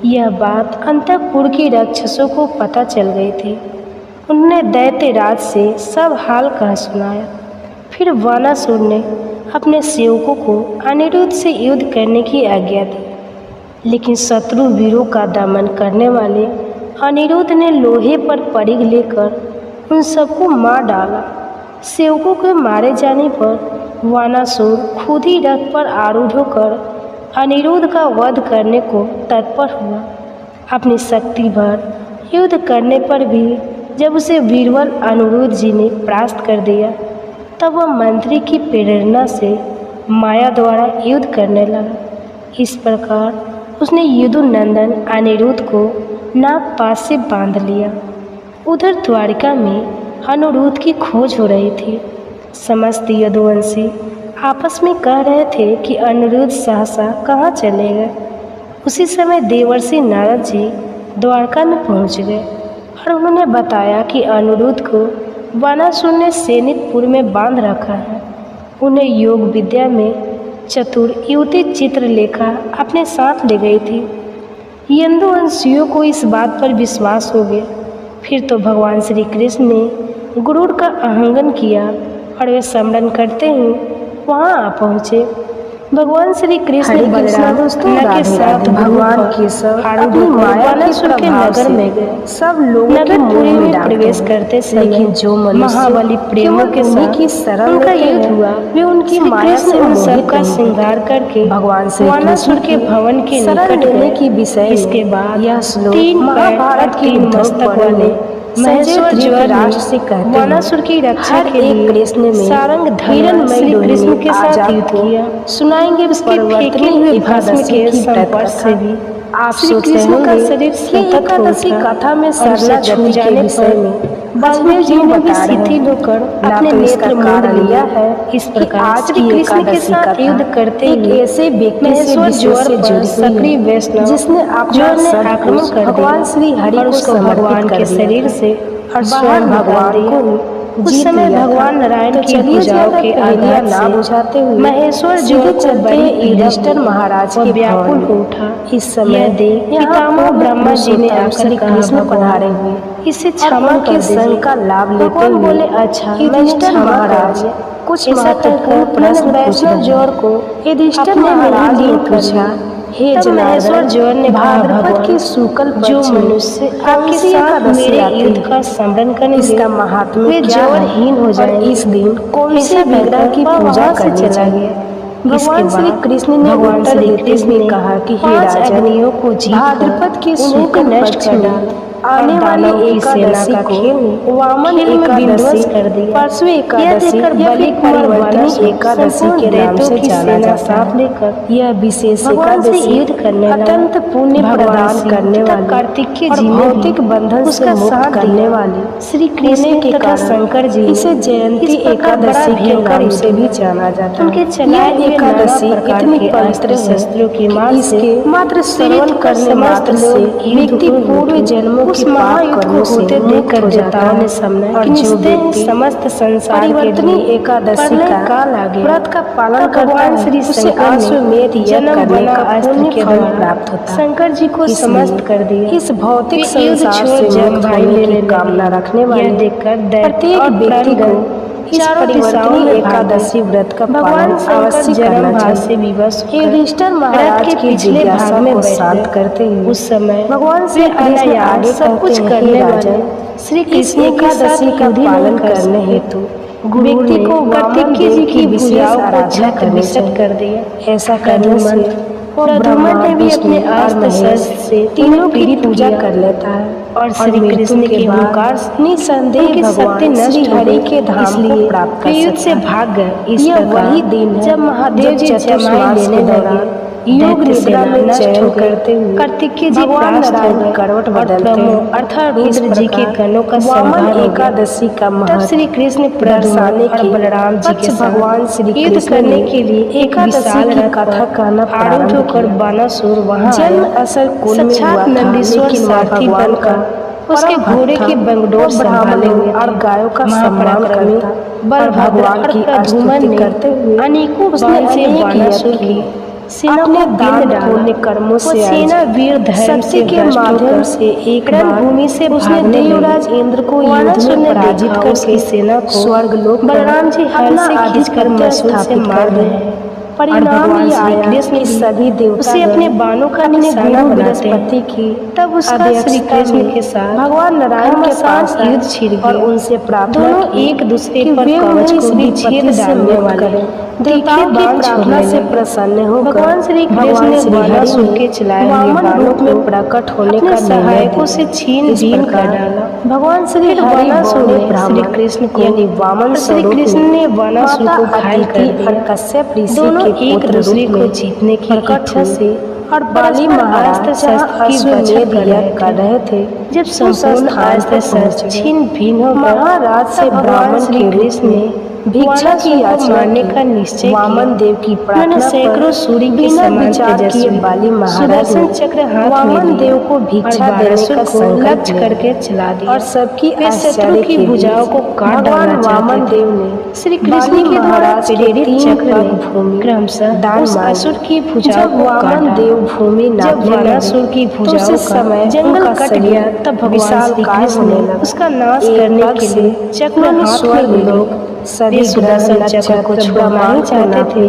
A: यह बात अंतःपुर के राक्षसों को पता चल गई थी। उन्होंने दैत्यराज से सब हाल कह सुनाया। फिर वानासुर ने अपने सेवकों को अनिरुद्ध से युद्ध करने की आज्ञा दी, लेकिन शत्रु वीरों का दमन करने वाले अनिरुद्ध ने लोहे पर परिघ लेकर उन सबको मार डाला। सेवकों के मारे जाने पर वानासुर खुद ही रथ पर आरूढ़ होकर अनिरुद्ध का वध करने को तत्पर हुआ। अपनी शक्ति भर युद्ध करने पर भी जब उसे वीरबल अनिरुद्ध जी ने परास्त कर दिया, तब वह मंत्री की प्रेरणा से माया द्वारा युद्ध करने लगा। इस प्रकार उसने यदुनंदन अनिरुद्ध को नागपाश से बांध लिया। उधर द्वारिका में अनिरुद्ध की खोज हो रही थी। समस्त यदुवंशी आपस में कह रहे थे कि अनिरुद्ध सहसा कहाँ चले गए। उसी समय देवर्षि नारद जी द्वारका में पहुँच गए और उन्होंने बताया कि अनिरुद्ध को वानासुर ने सैनिकपुर में बांध रखा है। उन्हें योग विद्या में चतुर युवती चित्रलेखा अपने साथ ले गई थी। यदुवंशियों को इस बात पर विश्वास हो गया। फिर तो भगवान श्री कृष्ण ने गरुड़ का आलिंगन किया और वे स्मरण करते ही वहां आ पहुँचे। भगवान श्री कृष्ण बलराम के साथ भगवान के सब अपनी माया के नगर में गए। सब लोग नगरपुरी में प्रवेश करते समय जो महाबली प्रेमों के साथ उनका युद्ध हुआ, वे उनकी माया से उन सबका श्रृंगार करके भगवान श्री वानासुर के भवन के निकट गए की विषय। इसके बाद यह श्लोक महाभारत के मस्तक वाले महेश्वर राष्ट्र से कहते वानासुर की रक्षा के लिए कृष्ण ने सारंग धीरन श्री कृष्ण के साथ युद्ध किया। सुनाएंगे उसके फेंके हुए भस्म के संपर्क से भी आप श्री कृष्ण का शरीर एकादशी कथा में सरला छू जाने पर बलदेव जी ने भी शिथिल होकर अपने नेत्र मूंद लिया है। इस प्रकार श्री कृष्ण के साथ युद्ध करते हुए ऐसे व्यक्ति से जुड़ी सक्रिय वैष्णव जिसने आक्रमण कर भगवान श्री हरि को भगवान के शरीर से और स्वयं भगवान को उस समय भगवान नारायण की पूजाओं के आज्ञा ना बुझाते हुए महेश्वर जो चलते युधिष्ठिर महाराज के व्याकुल हो उठा। इस समय देख पितामह ब्रह्मा जी ने आकर कृष्ण पधारे हुए इसे क्षमा के संग का लाभ लेते हुए बोले, अच्छा युधिष्ठिर महाराज कुछ महत्वपूर्ण प्रश्न वैष्णव जोर को युधिष्ठिर महाराज ने पूछा। हे महेश्वर जोर ने भाद्रपद के शुक्ल जो मनुष्य आपके साथ मेरे युद्ध का स्मरण करने इसका महात्म्य वे जोरहीन हो जाए। इस दिन कौन से विग्रह की पूजा करने चला गया। भगवान श्री कृष्ण ने उत्तर देते हुए कहा कि हे राजा अग्नियों को भाद्रपद के शुक्ल नष्ट कर डाला। आने वाले एकादशी को वामन एकादशी कर दिया। परसों एकादशी बलि परिवर्तनी एकादशी के नाम से जाना जाता है। यह विशेष एकादशी युद्ध करने अत्यंत पुण्य प्रदान करने वाली कार्तिक के भौतिक बंधन से मुक्त करने वाली श्री कृष्ण के कारण शंकर जी इसे जयंती एकादशी के नाम से भी जाना जाता है। यह एकादशी इतनी पवित्र शस्त्रों की मार से मात्र श्रवण करने मात्र से व्यक्ति पूर्व जन्मों उस महायुद्ध को होते देखकर जताओं ने समझा और जो व्यक्ति समस्त संसार परिवर्तनी एकादशी का काल आ गया व्रत का पालन भगवान श्री शंकर ने जन्म बना पुण्य के फल प्राप्त होता। शंकर जी को समस्त कर दिया। इस भौतिक संसार से जन्म भाई लेने कामना रखने वाले देखकर प्रत्येक व्यक्ति को इस परिवर्तनी एकादशी व्रत का पालन अवश्य करना चाहिए। युधिष्ठिर महाराज की जिज्ञासा को शांत करते हुए उस समय भगवान श्री कृष्ण आगे सब कुछ करने वाले श्री कृष्ण एकादशी का पालन करने हेतु व्यक्ति को कार्तिक जी की विशेष आराधना कर दिया। ऐसा करने से ब्रह्मा ने भी अपने अस्त्र शस्त्र से तीनों की पूजा कर लेता है और श्री कृष्ण के बाद निसंदेह की शक्ति नष्ट हरि के धाम को प्राप्त कर युद्ध से भाग गए। इस वही दिन जब महादेव जी जमाई लेने लगे योग निद्रा में नष्ट करते हुए कार्तिक जी प्राप्त हो गए। करवट बदलते अर्थात रुद्र जी के गणों का वामन एकादशी का महत्व श्री कृष्ण दर्शाने के बलराम जी के भगवान श्री युद्ध करने के लिए एकादशी की कथा कहना आरूढ़ होकर बानासुर वहाँ जन्म असल कुल में हुआ नंदीश्वर सारथी बनकर उसके घोड़े के बंगडोर संभाले हुए और गायों का सम्मान करता बल भगवान की स्तुति करते हुए अनेकों बाण से बानासुर की सेना को दान पुण्य कर्मों से सेना वीर धर्म से के माध्यम से एक रणभूमि से उसने देवराज इंद्र को युद्ध में पराजित कर उसकी सेना को स्वर्गलोक बलराम जी हल से खींचकर मसूल से मार रहे हैं। परिणाम ये आया कि सभी देवता उसे अपने बाणों का निशाना बनाते की तब उसका श्री कृष्ण के साथ भगवान नारायण के पास युद्ध छिड़ गया और उनसे प्रार्थना दोनों एक दूसरे पर कवच को विच्छेद डालने वाले देवताओं की प्रार्थना से प्रसन्न होकर भगवान श्री कृष्ण ने बाणासुर के चलाए हुए रूप में प्रकट होने का सहायकों से छीन बीन कर डाला। भगवान श्री बाणासुर ने श्री कृष्ण को यानी वामन श्री कृष्ण ने बाणासुर को घायल कर दिया। कश्यप ऋषि दोनों एक दूसरे को जीतने की इच्छा से और बाली महाराज शस्त्र की बचा कर रहे थे। जब संपूर्ण अस्त्र शस्त्र छीन भिन्न हो महाराज से ब्राह्मण श्री कृष्ण ने भिक्षा की याचना मारने का निश्चय वामन देव की प्रार्थना सैकड़ों सूर्य के समान तेजस्वी बाली महाराज ने चक्र हाथ में वामन देव को भिक्षा देने का संकल्प करके चला दिया और सबकी शत्रु की भुजाओं को काट डालना वामन देव ने श्री कृष्ण के द्वारा प्रेरित चक्र भूमि क्रमशः दान असुर की भुजाओं को वामन देव भूमि जब वानासुर की भुजाओं का जंगल कट गया तब भगवान श्री कृष्ण ने उसका नाश करने के लिए चक्र हाथ में लोग सभी सुदर्शन चक्र को छुड़ाना ही चाहते थे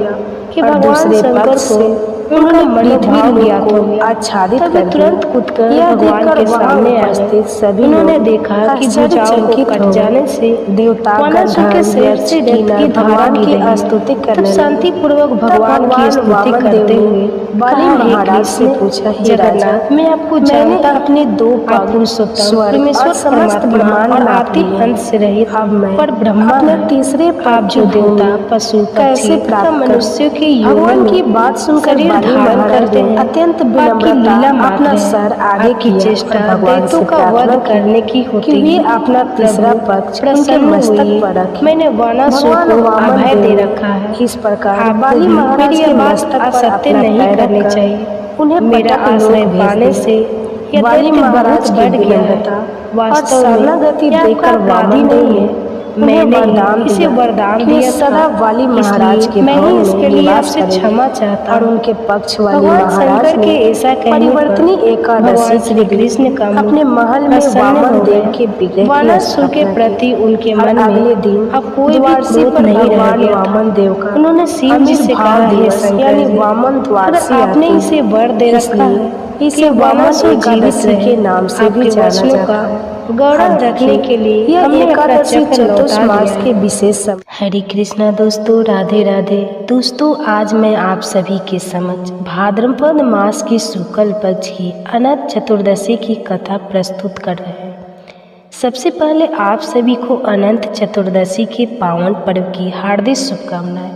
A: कि भगवान शंकर को उनका मनोभाव को आच्छादित कर तुरंत कूदकर भगवान के सामने आए। सभी उन्होंने देखा कि भुजाओं को कट जाने से वानासुर के शरीर से रक्त की धारा की स्तुति करने शांति पूर्वक भगवान की स्तुति करते हुए बाली महाराज से पूछा, जगन्नाथ मैं आपको जानता अपने दो पुरुषोत्तम परमेश्वर समस्त ब्रह्मांड और आदि अंत से रहित अब मैं पर ब्रह्मा तीसरे आप जो देवता पशु कैसे प्राप्त मनुष्यों के भगवान की बात सुनकर धारण करते हैं अत्यंत विनम्रता अपना सर आगे की चेष्टा दैत्यों का वध करने की होती है। अपना तीसरा पक्ष उनके मस्तक पर रखे मैंने वानासुर को अभय दे रखा है। इस प्रकार बाली महाराज के मस्तक पर असत्य नहीं करने चाहिए। उन्हें मेरा आश्रय पाने से बाली महाराज बढ़ गया वास्तव में गति देकर वादी नहीं है। मैंने इसे वरदान दिया सदा वाली महाराज के मैं ही इसके लिए आपसे क्षमा चाहता और उनके पक्ष वाली महाराज के ऐसा परिवर्तनी एकादशी श्री कृष्ण का अपने महल में वामन देव के विग्रह वानासुर के प्रति उनके मन में अगले दिन अब कोई भी क्रोध नहीं रह गया। वामन देव का उन्होंने शिव जी से कहा है यानी वामन द्वारसी आपने इसे वर दे रखा है इसे वानासुर जीवित के नाम से भी जाना जाता है। गौरव रखने के लिए हमने एकादशी चतुर्मास के विशेष हरे कृष्णा दोस्तों, राधे राधे। दोस्तों आज मैं आप सभी के समक्ष भाद्रपद मास की शुक्ल पक्ष की अनंत चतुर्दशी की कथा प्रस्तुत कर रहे हैं। सबसे पहले आप सभी को अनंत चतुर्दशी के पावन पर्व की हार्दिक शुभकामनाएं।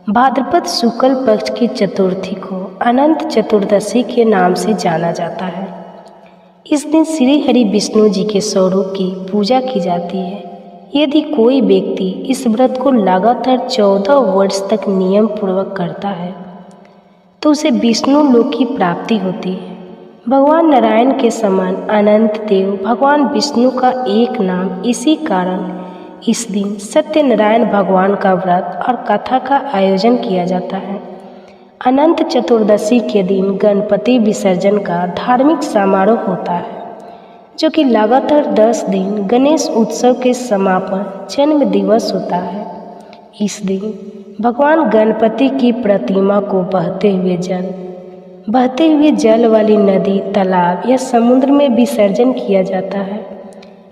A: भाद्रपद शुक्ल पक्ष की चतुर्थी को अनंत चतुर्दशी के नाम से जाना जाता है। इस दिन श्री हरि विष्णु जी के स्वरूप की पूजा की जाती है। यदि कोई व्यक्ति इस व्रत को लगातार 14 वर्ष तक नियम पूर्वक करता है तो उसे विष्णु लोक की प्राप्ति होती है। भगवान नारायण के समान अनंत देव भगवान विष्णु का एक नाम, इसी कारण इस दिन सत्यनारायण भगवान का व्रत और कथा का आयोजन किया जाता है। अनंत चतुर्दशी के दिन गणपति विसर्जन का धार्मिक समारोह होता है, जो कि लगातार 10 दिन गणेश उत्सव के समापन जन्म दिवस होता है। इस दिन भगवान गणपति की प्रतिमा को बहते हुए जल वाली नदी, तालाब या समुद्र में विसर्जन किया जाता है।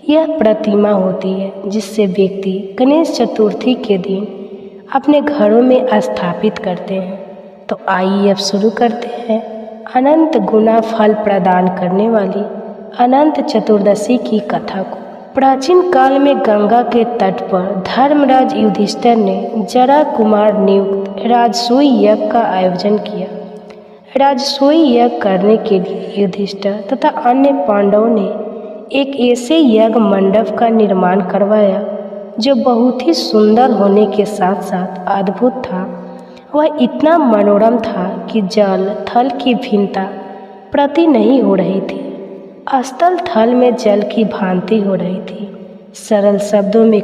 A: यह प्रतिमा होती है जिससे व्यक्ति गणेश चतुर्थी के दिन अपने घरों में स्थापित करते हैं। तो आइए अब शुरू करते हैं अनंत गुना फल प्रदान करने वाली अनंत चतुर्दशी की कथा को। प्राचीन काल में गंगा के तट पर धर्मराज युधिष्ठिर ने जरा कुमार नियुक्त राजसूय यज्ञ का आयोजन किया। राजसूय यज्ञ करने के लिए युधिष्ठिर तथा अन्य पांडवों ने एक ऐसे यज्ञ मंडप का निर्माण करवाया जो बहुत ही सुंदर होने के साथ साथ अद्भुत था। वह इतना मनोरम था कि जल थल की भिन्नता प्रति नहीं हो रही थी, स्थल थल में जल की भांति हो रही थी। सरल शब्दों में